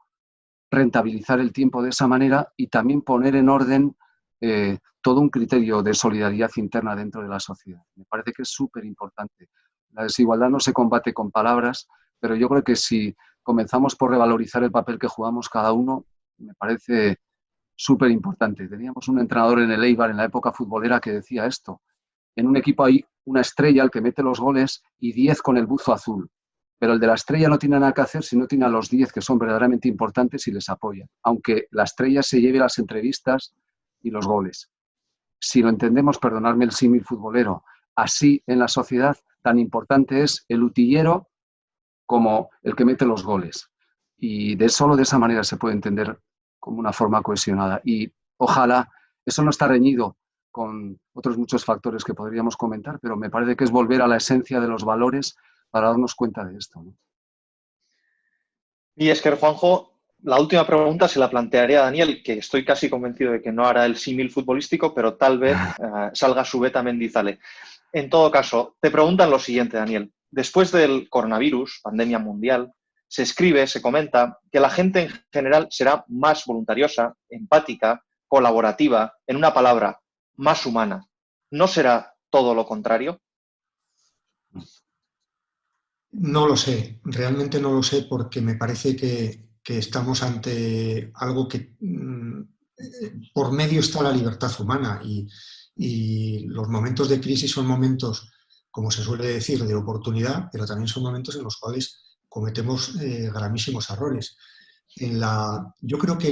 rentabilizar el tiempo de esa manera y también poner en orden todo un criterio de solidaridad interna dentro de la sociedad. Me parece que es súper importante. La desigualdad no se combate con palabras, pero yo creo que si comenzamos por revalorizar el papel que jugamos cada uno, me parece súper importante. Teníamos un entrenador en el Eibar en la época futbolera que decía esto. En un equipo hay una estrella, el que mete los goles, y 10 con el buzo azul. Pero el de la estrella no tiene nada que hacer si no tiene a los 10 que son verdaderamente importantes y les apoya. Aunque la estrella se lleve las entrevistas y los goles. Si lo entendemos, perdonadme el símil futbolero, así en la sociedad tan importante es el utillero como el que mete los goles. Y solo de esa manera se puede entender como una forma cohesionada. Y ojalá, eso no está reñido con otros muchos factores que podríamos comentar, pero me parece que es volver a la esencia de los valores para darnos cuenta de esto, ¿no? Y es que, Juanjo, la última pregunta se la plantearía a Daniel, que estoy casi convencido de que no hará el símil futbolístico, pero tal vez salga su beta Mendizale. En todo caso, te preguntan lo siguiente, Daniel. Después del coronavirus, pandemia mundial, se escribe, se comenta que la gente en general será más voluntariosa, empática, colaborativa, en una palabra, más humana. ¿No será todo lo contrario? No lo sé, realmente no lo sé porque me parece que estamos ante algo que por medio está la libertad humana y los momentos de crisis son momentos, como se suele decir, de oportunidad, pero también son momentos en los cuales cometemos gravísimos errores. Yo creo que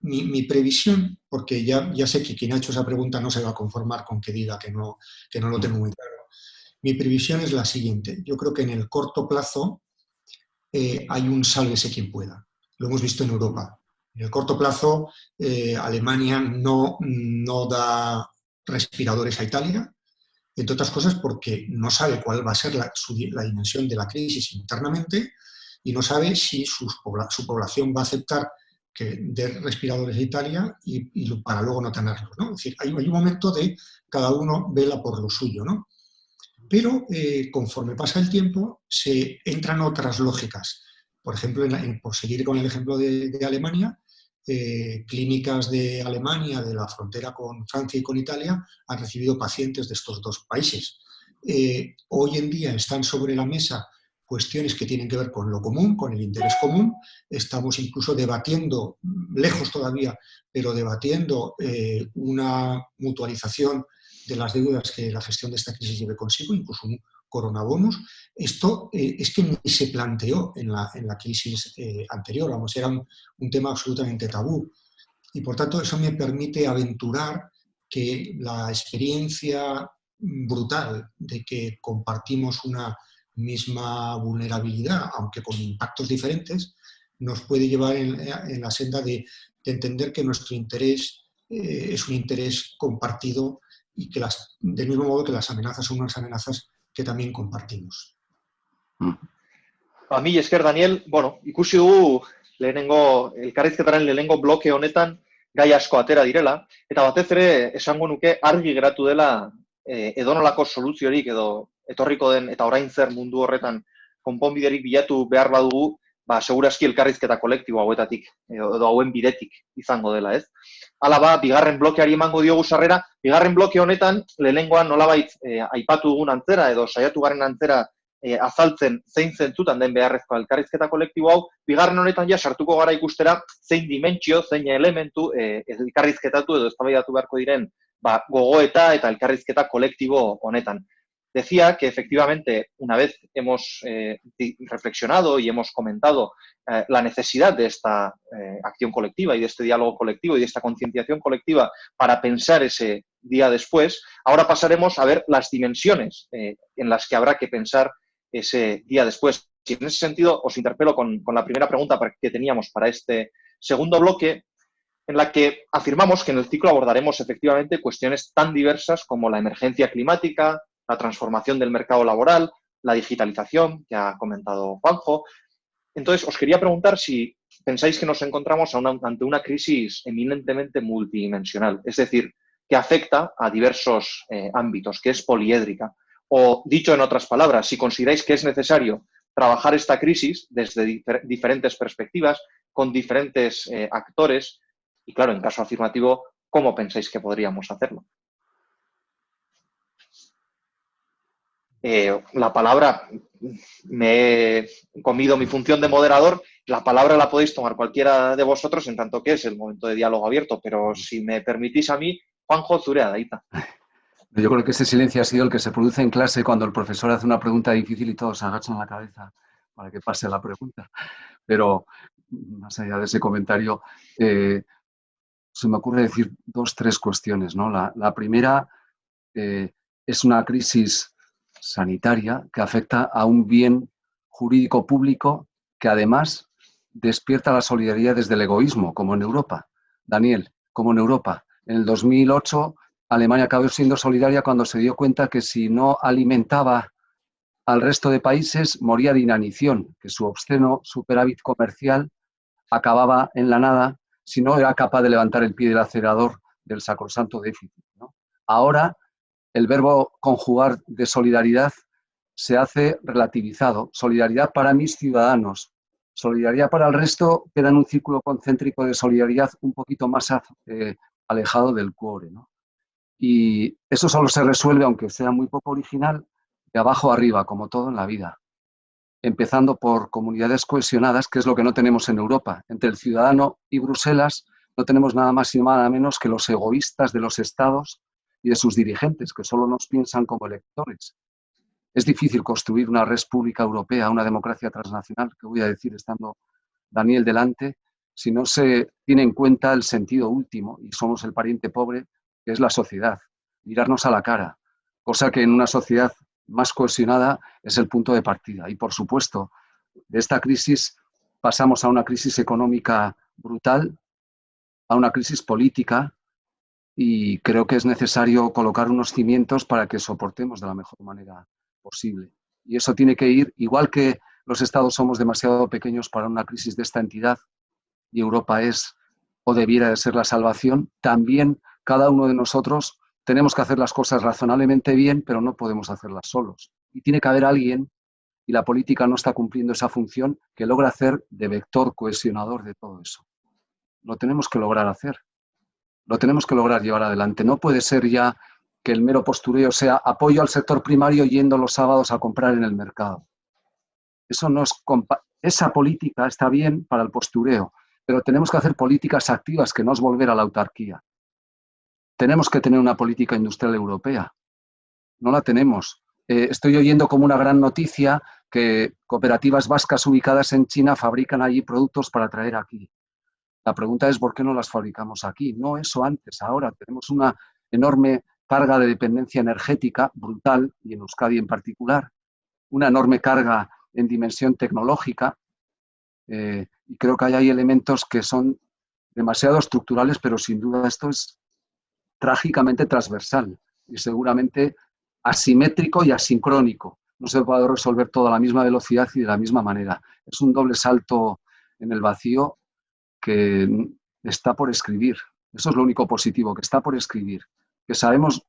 mi previsión, porque ya sé que quien ha hecho esa pregunta no se va a conformar con que diga que no lo tengo muy claro. Mi previsión es la siguiente. Yo creo que en el corto plazo hay un sálvese quien pueda. Lo hemos visto en Europa. En el corto plazo, Alemania no da respiradores a Italia, entre otras cosas porque no sabe cuál va a ser la dimensión de la crisis internamente y no sabe si su población va a aceptar que dé respiradores a Italia y para luego no tenerlos, ¿no? Es decir, hay un momento de cada uno vela por lo suyo, ¿no? Pero conforme pasa el tiempo se entran otras lógicas. Por ejemplo, por seguir con el ejemplo de Alemania, clínicas de Alemania, de la frontera con Francia y con Italia, han recibido pacientes de estos dos países. Hoy en día están sobre la mesa cuestiones que tienen que ver con lo común, con el interés común. Estamos incluso debatiendo, lejos todavía, pero debatiendo una mutualización de las deudas que la gestión de esta crisis lleve consigo, incluso un coronabonus. Esto es que ni se planteó en la crisis anterior, vamos, era un tema absolutamente tabú. Y por tanto eso me permite aventurar que la experiencia brutal de que compartimos una misma vulnerabilidad, aunque con impactos diferentes, nos puede llevar en la senda de entender que nuestro interés es un interés compartido y que del mismo modo que las amenazas son unas amenazas que también compartimos. A mí esker, Daniel, ikusi dugu elkarrizketaren lehenengo bloke honetan gai asko atera direla, eta batez ere esango nuke argi geratu dela edonolako soluziorik edo etorriko den eta orain zer mundu horretan konponbiderik bilatu behar badugu, segurazki elkarrizketa kolektibo hauetatik edo hauen bidetik izango dela, ez? Hala ba, bigarren blokeari emango diogu sarrera, bigarren bloke honetan lehenengoan nolabait aipatu dugun antzera edo saiatu garen antzera azaltzen zein zentzutan den beharrezko elkarrizketa kolektibo hau, bigarren honetan ja sartuko gara ikustera zein dimentsio, zein elementu elkarrizketatu edo eztabaidatu beharko diren gogoeta eta elkarrizketa kolektibo honetan. decía que efectivamente, una vez hemos reflexionado y hemos comentado la necesidad de esta acción colectiva y de este diálogo colectivo y de esta concienciación colectiva para pensar ese día después, ahora pasaremos a ver las dimensiones en las que habrá que pensar ese día después. Y en ese sentido os interpelo con la primera pregunta que teníamos para este segundo bloque, en la que afirmamos que en el ciclo abordaremos efectivamente cuestiones tan diversas como la emergencia climática, la transformación del mercado laboral, la digitalización, que ha comentado Juanjo. Entonces, os quería preguntar si pensáis que nos encontramos ante una crisis eminentemente multidimensional, es decir, que afecta a diversos ámbitos, que es poliédrica. O, dicho en otras palabras, si consideráis que es necesario trabajar esta crisis desde diferentes perspectivas, con diferentes actores, y claro, en caso afirmativo, ¿cómo pensáis que podríamos hacerlo? La palabra, me he comido mi función de moderador, la palabra la podéis tomar cualquiera de vosotros en tanto que es el momento de diálogo abierto, pero si me permitís a mí, Juanjo Zurea, Daita. Yo creo que ese silencio ha sido el que se produce en clase cuando el profesor hace una pregunta difícil y todos agachan la cabeza para que pase la pregunta. Pero, más allá de ese comentario, se me ocurre decir 2 o 3 cuestiones, ¿no? La primera es una crisis sanitaria que afecta a un bien jurídico público que además despierta la solidaridad desde el egoísmo, como en Europa. Daniel, como en Europa. En el 2008, Alemania acabó siendo solidaria cuando se dio cuenta que si no alimentaba al resto de países, moría de inanición, que su obsceno superávit comercial acababa en la nada si no era capaz de levantar el pie del acelerador del sacrosanto déficit, ¿no? Ahora, el verbo conjugar de solidaridad se hace relativizado. Solidaridad para mis ciudadanos. Solidaridad para el resto queda en un círculo concéntrico de solidaridad un poquito más alejado del cuore, ¿no? Y eso solo se resuelve, aunque sea muy poco original, de abajo arriba, como todo en la vida. Empezando por comunidades cohesionadas, que es lo que no tenemos en Europa. Entre el ciudadano y Bruselas no tenemos nada más y nada menos que los egoístas de los estados y de sus dirigentes, que solo nos piensan como electores. Es difícil construir una red pública europea, una democracia transnacional, que voy a decir estando Daniel delante, si no se tiene en cuenta el sentido último, y somos el pariente pobre, que es la sociedad, mirarnos a la cara, cosa que en una sociedad más cohesionada es el punto de partida. Y, por supuesto, de esta crisis pasamos a una crisis económica brutal, a una crisis política, y creo que es necesario colocar unos cimientos para que soportemos de la mejor manera posible. Y eso tiene que ir, igual que los estados somos demasiado pequeños para una crisis de esta entidad, y Europa es o debiera de ser la salvación, también cada uno de nosotros tenemos que hacer las cosas razonablemente bien, pero no podemos hacerlas solos. Y tiene que haber alguien, y la política no está cumpliendo esa función, que logra hacer de vector cohesionador de todo eso. Lo tenemos que lograr hacer. Lo tenemos que lograr llevar adelante. No puede ser ya que el mero postureo sea apoyo al sector primario yendo los sábados a comprar en el mercado. Eso no es esa política está bien para el postureo, pero tenemos que hacer políticas activas, que no es volver a la autarquía. Tenemos que tener una política industrial europea. No la tenemos. Estoy oyendo como una gran noticia que cooperativas vascas ubicadas en China fabrican allí productos para traer aquí. La pregunta es, ¿por qué no las fabricamos aquí? No eso antes, ahora tenemos una enorme carga de dependencia energética brutal, y en Euskadi en particular, una enorme carga en dimensión tecnológica, y creo que hay elementos que son demasiado estructurales, pero sin duda esto es trágicamente transversal y seguramente asimétrico y asincrónico. No se puede resolver todo a la misma velocidad y de la misma manera. Es un doble salto en el vacío que está por escribir. Eso es lo único positivo, que está por escribir. Que sabemos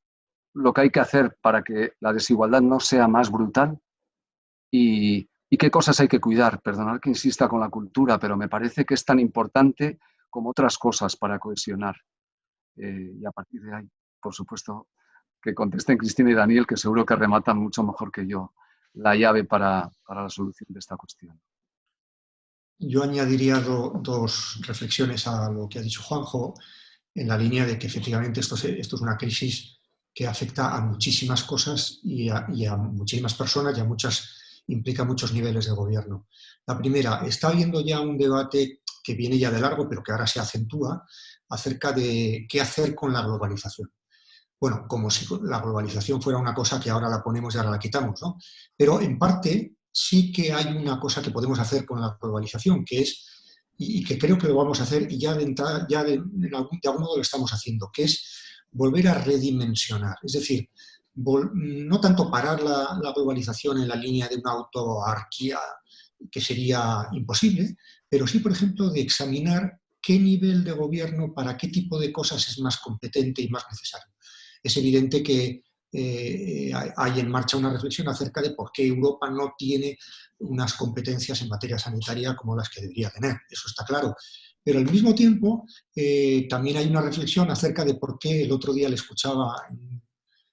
lo que hay que hacer para que la desigualdad no sea más brutal y qué cosas hay que cuidar. Perdonad que insista con la cultura, pero me parece que es tan importante como otras cosas para cohesionar. Y a partir de ahí, por supuesto, que contesten Cristina y Daniel, que seguro que rematan mucho mejor que yo la llave para la solución de esta cuestión. Yo añadiría dos reflexiones a lo que ha dicho Juanjo, en la línea de que efectivamente esto es una crisis que afecta a muchísimas cosas y a muchísimas personas y implica muchos niveles de gobierno. La primera, está habiendo ya un debate que viene ya de largo, pero que ahora se acentúa, acerca de qué hacer con la globalización. Bueno, como si la globalización fuera una cosa que ahora la ponemos y ahora la quitamos, ¿no? Pero en parte sí que hay una cosa que podemos hacer con la globalización, que es, y que creo que lo vamos a hacer, y ya de algún modo lo estamos haciendo, que es volver a redimensionar. Es decir, no tanto parar la globalización en la línea de una autarquía, que sería imposible, pero sí, por ejemplo, de examinar qué nivel de gobierno para qué tipo de cosas es más competente y más necesario. Es evidente que hay en marcha una reflexión acerca de por qué Europa no tiene unas competencias en materia sanitaria como las que debería tener, eso está claro. Pero al mismo tiempo también hay una reflexión acerca de por qué el otro día le escuchaba en un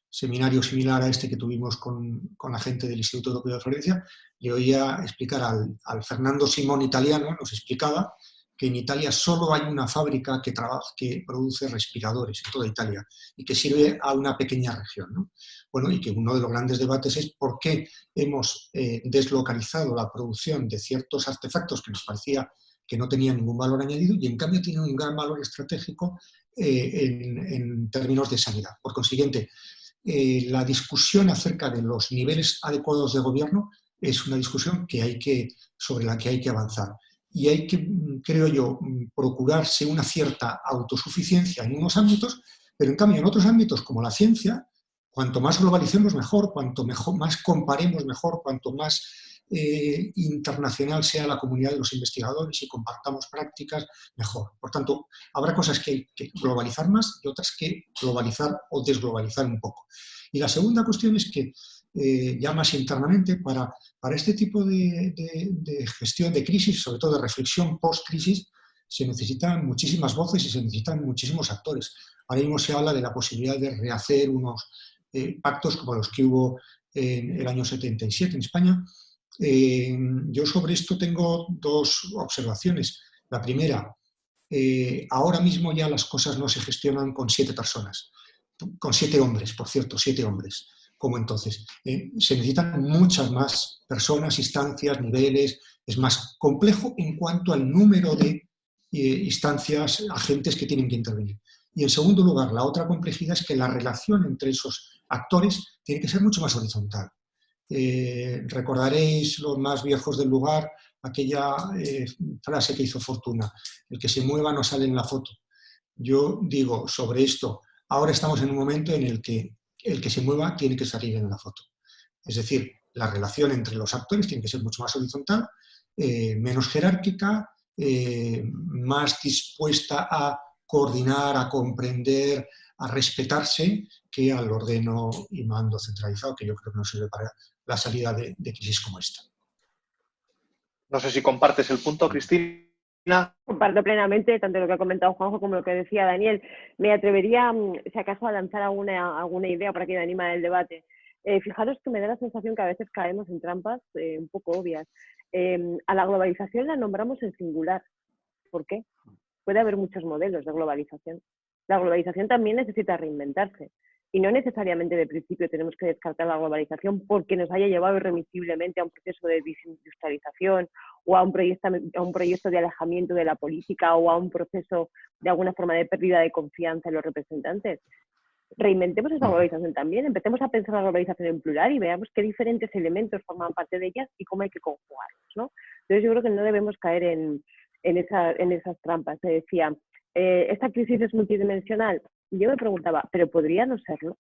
seminario similar a este que tuvimos con la gente del Instituto Europeo de Florencia, le oía explicar al Fernando Simón italiano, nos explicaba que en Italia solo hay una fábrica que produce respiradores en toda Italia y que sirve a una pequeña región, ¿no? Bueno, y que uno de los grandes debates es por qué hemos deslocalizado la producción de ciertos artefactos que nos parecía que no tenían ningún valor añadido y en cambio tienen un gran valor estratégico en términos de sanidad. Por consiguiente, la discusión acerca de los niveles adecuados de gobierno es una discusión sobre la que hay que avanzar. Y hay que, creo yo, procurarse una cierta autosuficiencia en unos ámbitos, pero en cambio en otros ámbitos como la ciencia, cuanto más globalicemos mejor, cuanto más comparemos mejor, cuanto más internacional sea la comunidad de los investigadores y compartamos prácticas, mejor. Por tanto, habrá cosas que hay que globalizar más y otras que globalizar o desglobalizar un poco. Y la segunda cuestión es que ya más internamente, para este tipo de gestión de crisis, sobre todo de reflexión post-crisis, se necesitan muchísimas voces y se necesitan muchísimos actores. Ahora mismo se habla de la posibilidad de rehacer unos pactos como los que hubo en el año 77 en España. Yo sobre esto tengo dos observaciones. La primera, ahora mismo ya las cosas no se gestionan con 7 personas, con 7 hombres, por cierto, 7 hombres, como entonces. Se necesitan muchas más personas, instancias, niveles, es más complejo en cuanto al número de instancias, agentes que tienen que intervenir. Y en segundo lugar, la otra complejidad es que la relación entre esos actores tiene que ser mucho más horizontal. Recordaréis, los más viejos del lugar, aquella frase que hizo Fortuna: el que se mueva no sale en la foto. Yo digo sobre esto, ahora estamos en un momento en el que se mueva tiene que salir en la foto. Es decir, la relación entre los actores tiene que ser mucho más horizontal, menos jerárquica, más dispuesta a coordinar, a comprender, a respetarse, que al ordeno y mando centralizado, que yo creo que no sirve para la salida de crisis como esta. No sé si compartes el punto, Cristina. Comparto plenamente tanto lo que ha comentado Juanjo como lo que decía Daniel. Me atrevería, si acaso, a lanzar alguna idea para que anime el debate. Fijaros que me da la sensación que a veces caemos en trampas un poco obvias. A la globalización la nombramos en singular. ¿Por qué? Puede haber muchos modelos de globalización. La globalización también necesita reinventarse. Y no necesariamente de principio tenemos que descartar la globalización porque nos haya llevado irremisiblemente a un proceso de desindustrialización o a un proyecto de alejamiento de la política o a un proceso de alguna forma de pérdida de confianza en los representantes. Reinventemos esa globalización también, empecemos a pensar la globalización en plural y veamos qué diferentes elementos forman parte de ellas y cómo hay que conjugarlos, ¿no? Entonces yo creo que no debemos caer en esas trampas. Se decía, ¿esta crisis es multidimensional? Yo me preguntaba, ¿pero podría no serlo?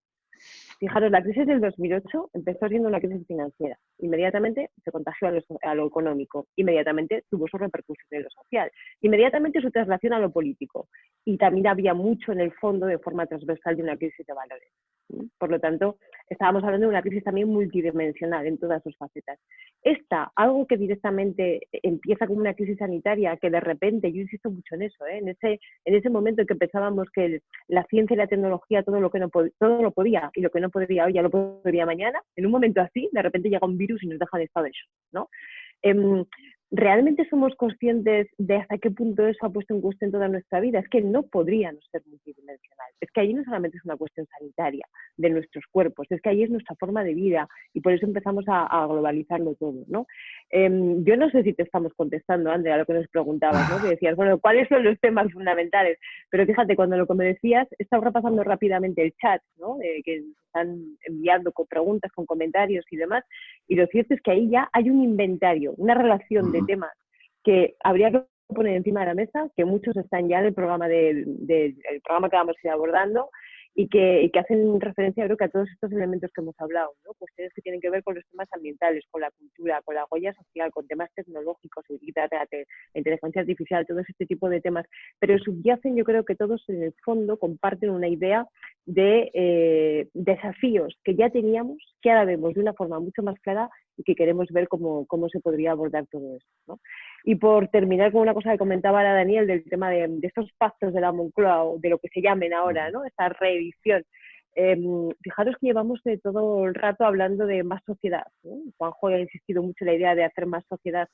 Fijaros, la crisis del 2008 empezó siendo una crisis financiera. Inmediatamente se contagió a lo económico. Inmediatamente tuvo su repercusión en lo social. Inmediatamente su traslación a lo político. Y también había mucho en el fondo de forma transversal de una crisis de valores. Por lo tanto, estábamos hablando de una crisis también multidimensional en todas sus facetas. Esta, algo que directamente empieza como una crisis sanitaria, que de repente, yo insisto mucho en eso, en ese momento en que pensábamos que la ciencia y la tecnología todo lo podía y lo que no podría hoy ya lo podría mañana, en un momento así, de repente llega un virus y nos deja en estado de shock, ¿no? ¿realmente somos conscientes de hasta qué punto eso ha puesto en cuestión toda nuestra vida? Es que no podríamos ser multidimensional. Es que allí no solamente es una cuestión sanitaria de nuestros cuerpos, es que allí es nuestra forma de vida y por eso empezamos a globalizarlo todo, ¿no? Yo no sé si te estamos contestando, Ander, a lo que nos preguntabas, ¿no? Que decías, bueno, ¿cuáles son los temas fundamentales? Pero fíjate, cuando lo que me decías, he estado repasando rápidamente el chat, ¿no? Que están enviando con preguntas, con comentarios y demás, y lo cierto es que ahí ya hay un inventario, una relación de temas que habría que poner encima de la mesa, que muchos están ya en el programa, el programa que vamos a ir abordando y que hacen referencia, creo que a todos estos elementos que hemos hablado, ¿no? Cuestiones que tienen que ver con los temas ambientales, con la cultura, con la huella social, con temas tecnológicos, la inteligencia artificial, todo este tipo de temas, pero subyacen, yo creo que todos en el fondo comparten una idea de desafíos que ya teníamos, que ahora vemos de una forma mucho más clara y que queremos ver cómo se podría abordar todo esto, ¿no? Y por terminar con una cosa que comentaba la Daniel del tema de estos pactos de la Moncloa, o de lo que se llamen ahora, ¿no? Esta reedición. Fijaros que llevamos todo el rato hablando de más sociedad, ¿no? Juanjo ha insistido mucho en la idea de hacer más sociedad.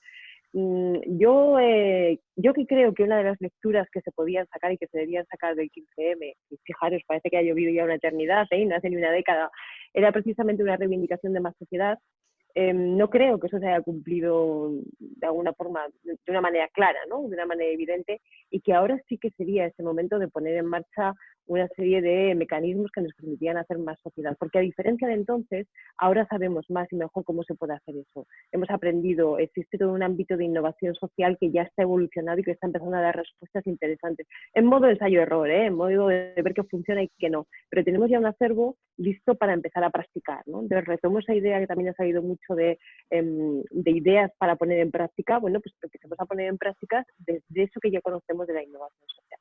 Yo que creo que una de las lecturas que se podían sacar y que se deberían sacar del 15M, y fijaros, parece que ha llovido ya una eternidad, no hace ni una década, era precisamente una reivindicación de más sociedad. No creo que eso se haya cumplido de alguna forma, de una manera clara, ¿no? De una manera evidente, y que ahora sí que sería ese momento de poner en marcha una serie de mecanismos que nos permitirían hacer más sociedad, porque a diferencia de entonces, ahora sabemos más y mejor cómo se puede hacer eso. Hemos aprendido, existe todo un ámbito de innovación social que ya está evolucionado y que está empezando a dar respuestas interesantes, en modo ensayo-error, en modo de ver qué funciona y qué no, pero tenemos ya un acervo listo para empezar a practicar, ¿no? Entonces retomo esa idea que también ha salido mucho de ideas para poner en práctica. Bueno, pues empecemos a poner en práctica desde eso que ya conocemos de la innovación social.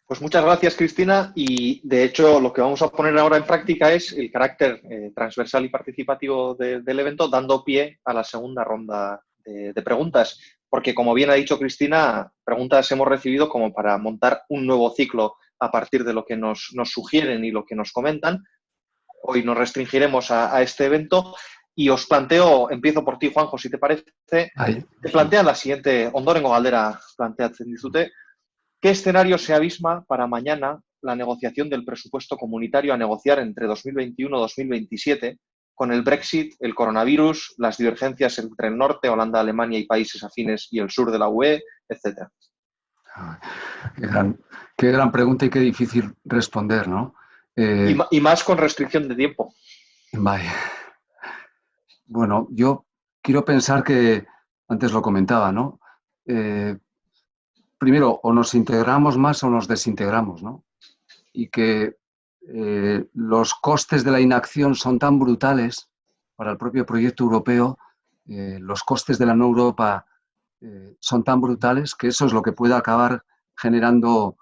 Pues muchas gracias, Cristina, y de hecho lo que vamos a poner ahora en práctica es el carácter transversal y participativo del evento, dando pie a la segunda ronda de preguntas, porque como bien ha dicho Cristina, preguntas hemos recibido como para montar un nuevo ciclo a partir de lo que nos sugieren y lo que nos comentan. Hoy nos restringiremos a este evento y os planteo, empiezo por ti, Juanjo, si te parece, te plantean la siguiente, ondorengo galdera planteatzen dizute. ¿Qué escenario se abisma para mañana la negociación del presupuesto comunitario a negociar entre 2021 y 2027 con el Brexit, el coronavirus, las divergencias entre el norte, Holanda, Alemania y países afines y el sur de la UE, etcétera? Qué gran pregunta y qué difícil responder, ¿no? Y más con restricción de tiempo. Vaya. Bueno, yo quiero pensar que, antes lo comentaba, ¿no? Primero, o nos integramos más o nos desintegramos, ¿no? Y que los costes de la inacción son tan brutales para el propio proyecto europeo, los costes de la no Europa son tan brutales que eso es lo que puede acabar generando,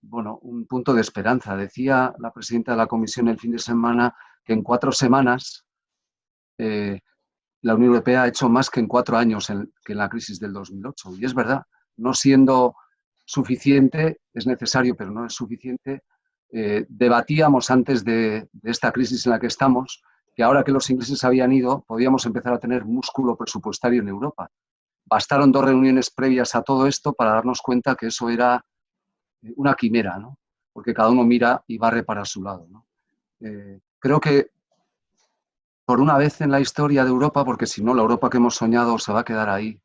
bueno, un punto de esperanza. Decía la presidenta de la Comisión el fin de semana que en 4 semanas la Unión Europea ha hecho más que en 4 años que en la crisis del 2008. Y es verdad, no siendo suficiente, es necesario, pero no es suficiente. Debatíamos antes de esta crisis en la que estamos, que ahora que los ingleses habían ido, podíamos empezar a tener músculo presupuestario en Europa. Bastaron 2 reuniones previas a todo esto para darnos cuenta que eso era una quimera, ¿no? Porque cada uno mira y barre para su lado, ¿no? Creo que por una vez en la historia de Europa, porque si no la Europa que hemos soñado se va a quedar ahí,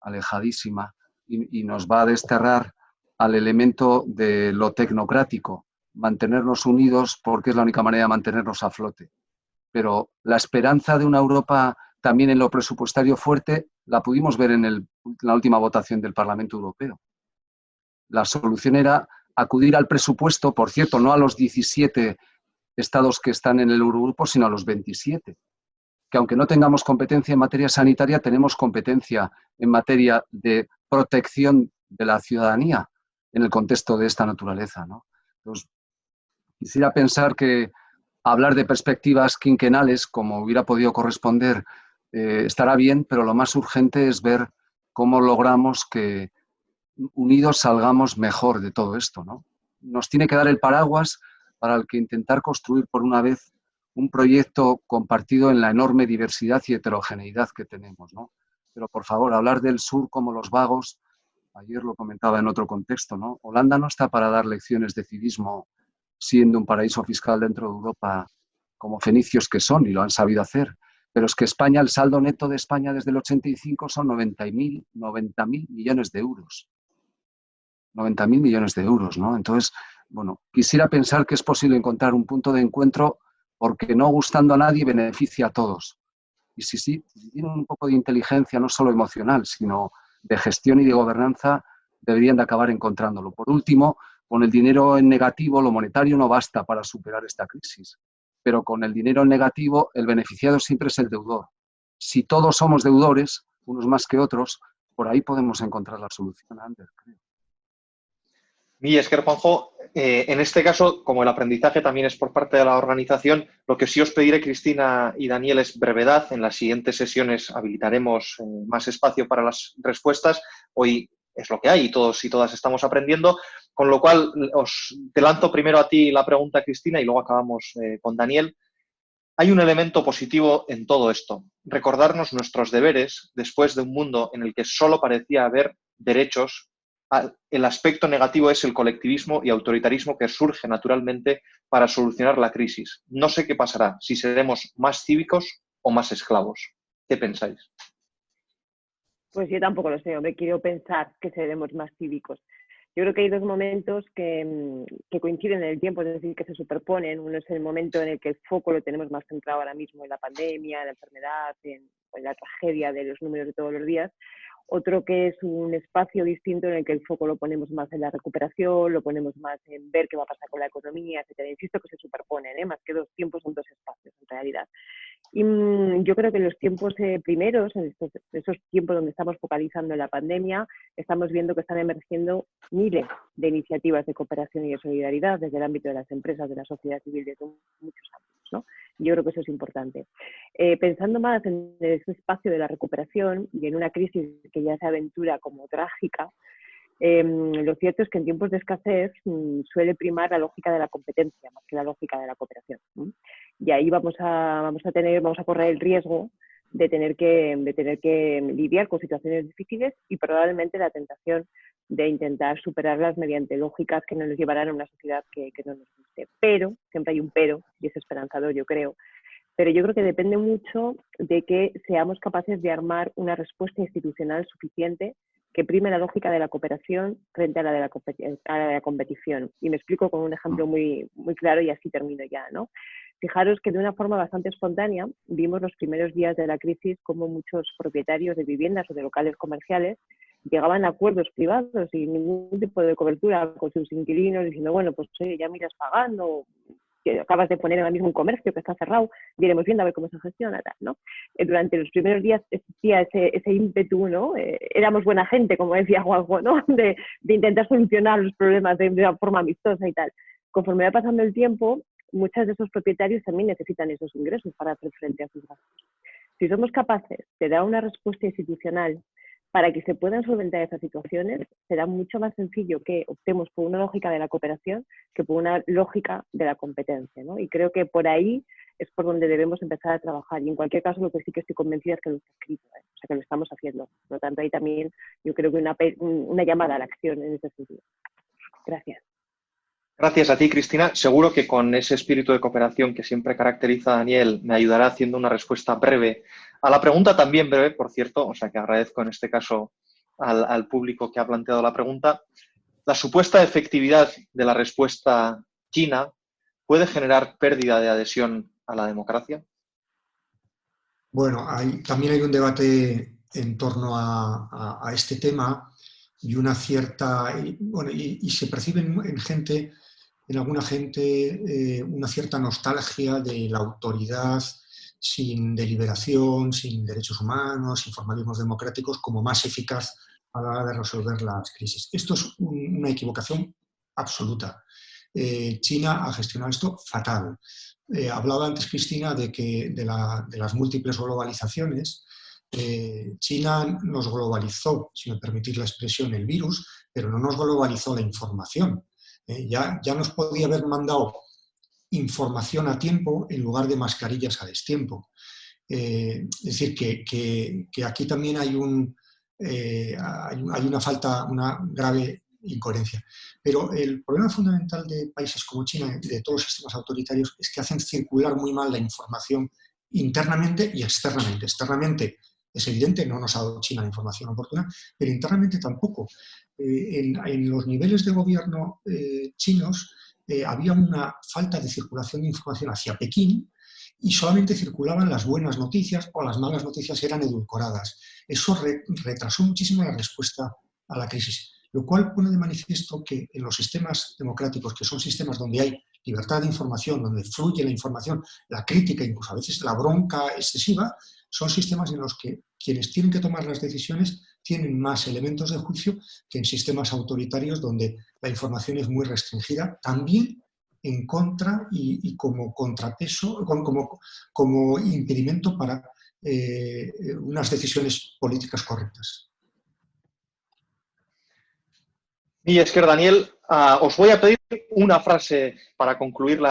alejadísima, y nos va a desterrar al elemento de lo tecnocrático, mantenernos unidos porque es la única manera de mantenernos a flote. Pero la esperanza de una Europa también en lo presupuestario fuerte la pudimos ver en la última votación del Parlamento Europeo. La solución era acudir al presupuesto, por cierto, no a los 17 estados que están en el Eurogrupo, sino a los 27. Que aunque no tengamos competencia en materia sanitaria, tenemos competencia en materia de protección de la ciudadanía en el contexto de esta naturaleza, ¿no? Entonces, quisiera pensar que hablar de perspectivas quinquenales, como hubiera podido corresponder, estará bien, pero lo más urgente es ver cómo logramos que unidos salgamos mejor de todo esto, ¿no? Nos tiene que dar el paraguas para el que intentar construir por una vez un proyecto compartido en la enorme diversidad y heterogeneidad que tenemos, ¿no? pero por favor, hablar del sur como los vagos, ayer lo comentaba en otro contexto, ¿no? Holanda no está para dar lecciones de civismo siendo un paraíso fiscal dentro de Europa como fenicios que son, y lo han sabido hacer. Pero es que España, el saldo neto de España desde el 85 son 90.000 millones de euros. 90.000 millones de euros, ¿no? Entonces, bueno, quisiera pensar que es posible encontrar un punto de encuentro porque no gustando a nadie beneficia a todos. Y si tienen un poco de inteligencia, no solo emocional, sino de gestión y de gobernanza, deberían de acabar encontrándolo. Por último, con el dinero en negativo, lo monetario no basta para superar esta crisis. Pero con el dinero en negativo, el beneficiado siempre es el deudor. Si todos somos deudores, unos más que otros, por ahí podemos encontrar la solución, Ander, creo. Mila esker, Juanjo. En este caso, como el aprendizaje también es por parte de la organización, lo que sí os pediré, Cristina y Daniel, es brevedad. En las siguientes sesiones habilitaremos más espacio para las respuestas. Hoy es lo que hay y todos y todas estamos aprendiendo. Con lo cual, te lanzo primero a ti la pregunta, Cristina, y luego acabamos con Daniel. Hay un elemento positivo en todo esto. Recordarnos nuestros deberes después de un mundo en el que solo parecía haber derechos. El aspecto negativo es el colectivismo y autoritarismo que surge naturalmente para solucionar la crisis. No sé qué pasará, si seremos más cívicos o más esclavos. ¿Qué pensáis? Pues yo tampoco lo sé, hombre, quiero pensar que seremos más cívicos. Yo creo que hay dos momentos que coinciden en el tiempo, es decir, que se superponen. Uno es el momento en el que el foco lo tenemos más centrado ahora mismo en la pandemia, en la enfermedad, en la tragedia de los números de todos los días. Otro que es un espacio distinto en el que el foco lo ponemos más en la recuperación, lo ponemos más en ver qué va a pasar con la economía, etcétera. Insisto que se superponen, más que dos tiempos son dos espacios en realidad. Y yo creo que en los tiempos primeros, en esos tiempos donde estamos focalizando en la pandemia, estamos viendo que están emergiendo miles de iniciativas de cooperación y de solidaridad desde el ámbito de las empresas, de la sociedad civil, desde muchos ámbitos, ¿no? Yo creo que eso es importante. Pensando más en ese espacio de la recuperación y en una crisis que ya se aventura como trágica, lo cierto es que en tiempos de escasez suele primar la lógica de la competencia más que la lógica de la cooperación. Y ahí vamos a correr el riesgo de tener que lidiar con situaciones difíciles y probablemente la tentación de intentar superarlas mediante lógicas que no nos llevarán a una sociedad que no nos guste. Pero, siempre hay un pero, y es esperanzador, yo creo, pero yo creo que depende mucho de que seamos capaces de armar una respuesta institucional suficiente que prime la lógica de la cooperación frente a la de la competición. Y me explico con un ejemplo muy, muy claro y así termino ya, ¿no? Fijaros que de una forma bastante espontánea vimos los primeros días de la crisis como muchos propietarios de viviendas o de locales comerciales llegaban a acuerdos privados sin ningún tipo de cobertura con sus inquilinos diciendo, bueno, pues oye, ya miras pagando, que acabas de poner ahora mismo un comercio que está cerrado, iremos viendo a ver cómo se gestiona, tal, ¿no? Durante los primeros días existía ese ímpetu, ¿no? Éramos buena gente, como decía Juanjo, ¿no? De intentar solucionar los problemas de una forma amistosa y tal. Conforme va pasando el tiempo, muchos de esos propietarios también necesitan esos ingresos para hacer frente a sus gastos. Si somos capaces de dar una respuesta institucional para que se puedan solventar esas situaciones, será mucho más sencillo que optemos por una lógica de la cooperación que por una lógica de la competencia, ¿no? Y creo que por ahí es por donde debemos empezar a trabajar. Y en cualquier caso, lo que sí que estoy convencida es que lo está escrito, o sea, que lo estamos haciendo. Por lo tanto, ahí también yo creo que una llamada a la acción en ese sentido. Gracias. Gracias a ti, Cristina. Seguro que con ese espíritu de cooperación que siempre caracteriza a Daniel me ayudará haciendo una respuesta breve a la pregunta, también breve, por cierto, o sea que agradezco en este caso al público que ha planteado la pregunta. ¿La supuesta efectividad de la respuesta china puede generar pérdida de adhesión a la democracia? Bueno, también hay un debate en torno a este tema y una cierta, bueno, y se percibe en alguna gente, una cierta nostalgia de la autoridad sin deliberación, sin derechos humanos, sin formalismos democráticos, como más eficaz a la hora de resolver las crisis. Esto es una equivocación absoluta. China ha gestionado esto fatal. Hablaba antes Cristina de las múltiples globalizaciones. China nos globalizó, si me permitís la expresión, el virus, pero no nos globalizó la información. Ya nos podía haber mandado información a tiempo en lugar de mascarillas a destiempo. Es decir, que aquí también hay una falta, una grave incoherencia. Pero el problema fundamental de países como China y de todos los sistemas autoritarios es que hacen circular muy mal la información internamente y externamente. Externamente es evidente, no nos ha dado China la información oportuna, pero internamente tampoco. En los niveles de gobierno chinos había una falta de circulación de información hacia Pekín y solamente circulaban las buenas noticias o las malas noticias eran edulcoradas. Eso retrasó muchísimo la respuesta a la crisis, lo cual pone de manifiesto que en los sistemas democráticos, que son sistemas donde hay libertad de información, donde fluye la información, la crítica, incluso a veces la bronca excesiva, son sistemas en los que quienes tienen que tomar las decisiones tienen más elementos de juicio que en sistemas autoritarios donde la información es muy restringida, también en contra y como contrapeso, como impedimento para unas decisiones políticas correctas. Y esker, Daniel, os voy a pedir una frase para concluir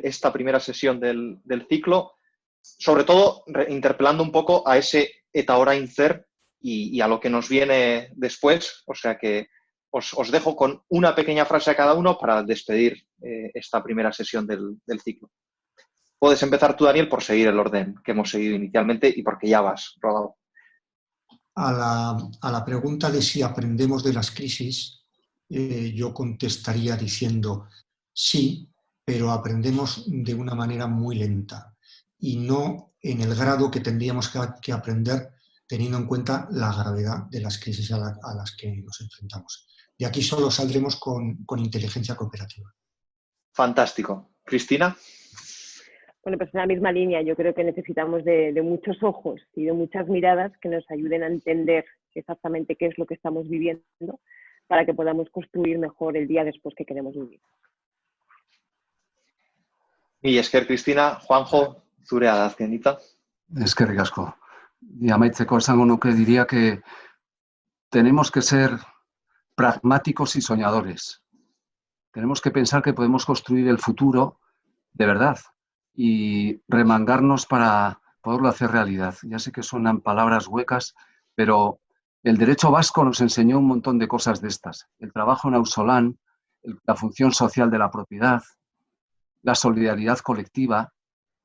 esta primera sesión del ciclo, sobre todo interpelando un poco a ese eta orain zer y a lo que nos viene después. O sea que os dejo con una pequeña frase a cada uno para despedir esta primera sesión del ciclo. Puedes empezar tú, Daniel, por seguir el orden que hemos seguido inicialmente y porque ya vas rodado. A la pregunta de si aprendemos de las crisis, yo contestaría diciendo sí, pero aprendemos de una manera muy lenta y no en el grado que tendríamos que aprender teniendo en cuenta la gravedad de las crisis a las que nos enfrentamos. De aquí solo saldremos con inteligencia cooperativa. Fantástico. Cristina. Bueno, pues en la misma línea, yo creo que necesitamos de muchos ojos y de muchas miradas que nos ayuden a entender exactamente qué es lo que estamos viviendo para que podamos construir mejor el día después que queremos vivir. Y esker, Cristina. Juanjo, zurea da azkenitza. Eskerrik asko. Y amaitzeko esango nuke diría que tenemos que ser pragmáticos y soñadores. Tenemos que pensar que podemos construir el futuro de verdad y remangarnos para poderlo hacer realidad. Ya sé que suenan palabras huecas, pero el derecho vasco nos enseñó un montón de cosas de estas. El trabajo en Ausolán, la función social de la propiedad, la solidaridad colectiva,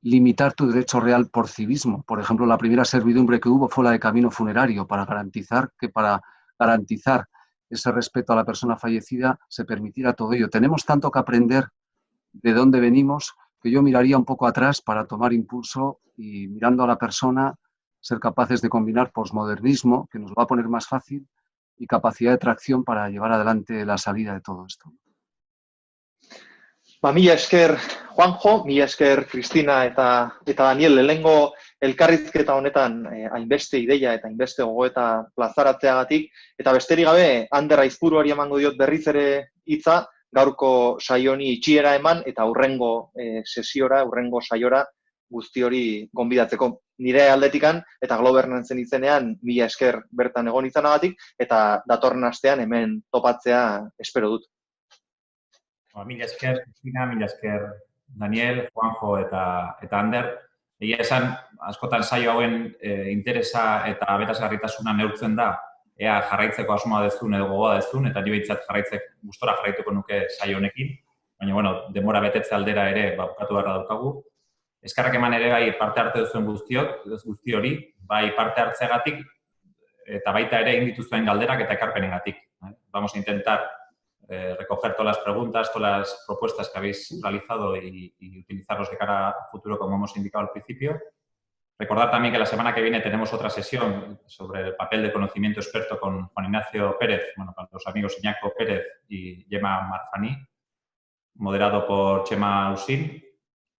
limitar tu derecho real por civismo. Por ejemplo, la primera servidumbre que hubo fue la de camino funerario, para garantizar ese respeto a la persona fallecida se permitiera todo ello. Tenemos tanto que aprender de dónde venimos que yo miraría un poco atrás para tomar impulso y, mirando a la persona, ser capaces de combinar posmodernismo, que nos va a poner más fácil, y capacidad de tracción para llevar adelante la salida de todo esto. Mila esker Juanjo, mila esker Cristina eta Daniel, lehenengo elkarrizketa honetan hainbeste ideia eta hainbeste gogoeta plazaratzeagatik, eta besterik gabe Ander Aizpuruari emango diot berriz ere hitza, gaurko saio honi itxiera eman eta hurrengo sesiora, hurrengo saiora guzti hori gonbidatzeko. Nire aldetikan eta Globernantzen izenean mila esker bertan egon izanagatik eta datorren astean hemen topatzea espero dut. Mila esker, Cristina, mila esker, Daniel, Juanjo eta Ander. Egia esan, askotan saio hauen interesa eta aberasgarritasuna neurtzen da, ea jarraitzeko asmoa dezun edo gogoa dezun, eta ni behintzat gustora jarraituko nuke saio honekin. Baina, bueno, denbora betetze aldera ere bukatu beharra daukagu. Eskerrak eman ere bai parte hartu duzuen guzti hori, bai parte hartzeagatik, eta baita ere egin dituzuen galderak eta ekarpenengatik. Vamos a intentar recoger todas las preguntas, todas las propuestas que habéis realizado y utilizarlos de cara a futuro, como hemos indicado al principio. Recordar también que la semana que viene tenemos otra sesión sobre el papel de conocimiento experto con Juan Ignacio Pérez, bueno, con los amigos Iñaco Pérez y Gemma Marfaní, moderado por Chema Usín.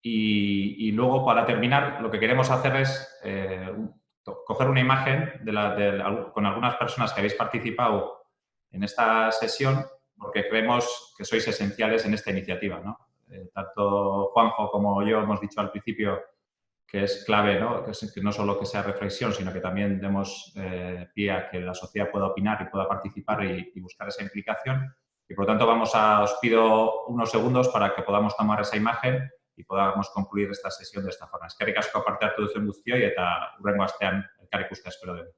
Y luego, para terminar, lo que queremos hacer es coger una imagen con algunas personas que habéis participado en esta sesión, porque creemos que sois esenciales en esta iniciativa, ¿no? Tanto Juanjo como yo hemos dicho al principio que es clave, ¿no? Que no solo que sea reflexión, sino que también demos pie a que la sociedad pueda opinar y pueda participar y buscar esa implicación. Y por lo tanto os pido unos segundos para que podamos tomar esa imagen y podamos concluir esta sesión de esta forma. Eskerrik asko parte hartu duzuen guztioi eta hurrengo astean elkar ikustea espero dugu.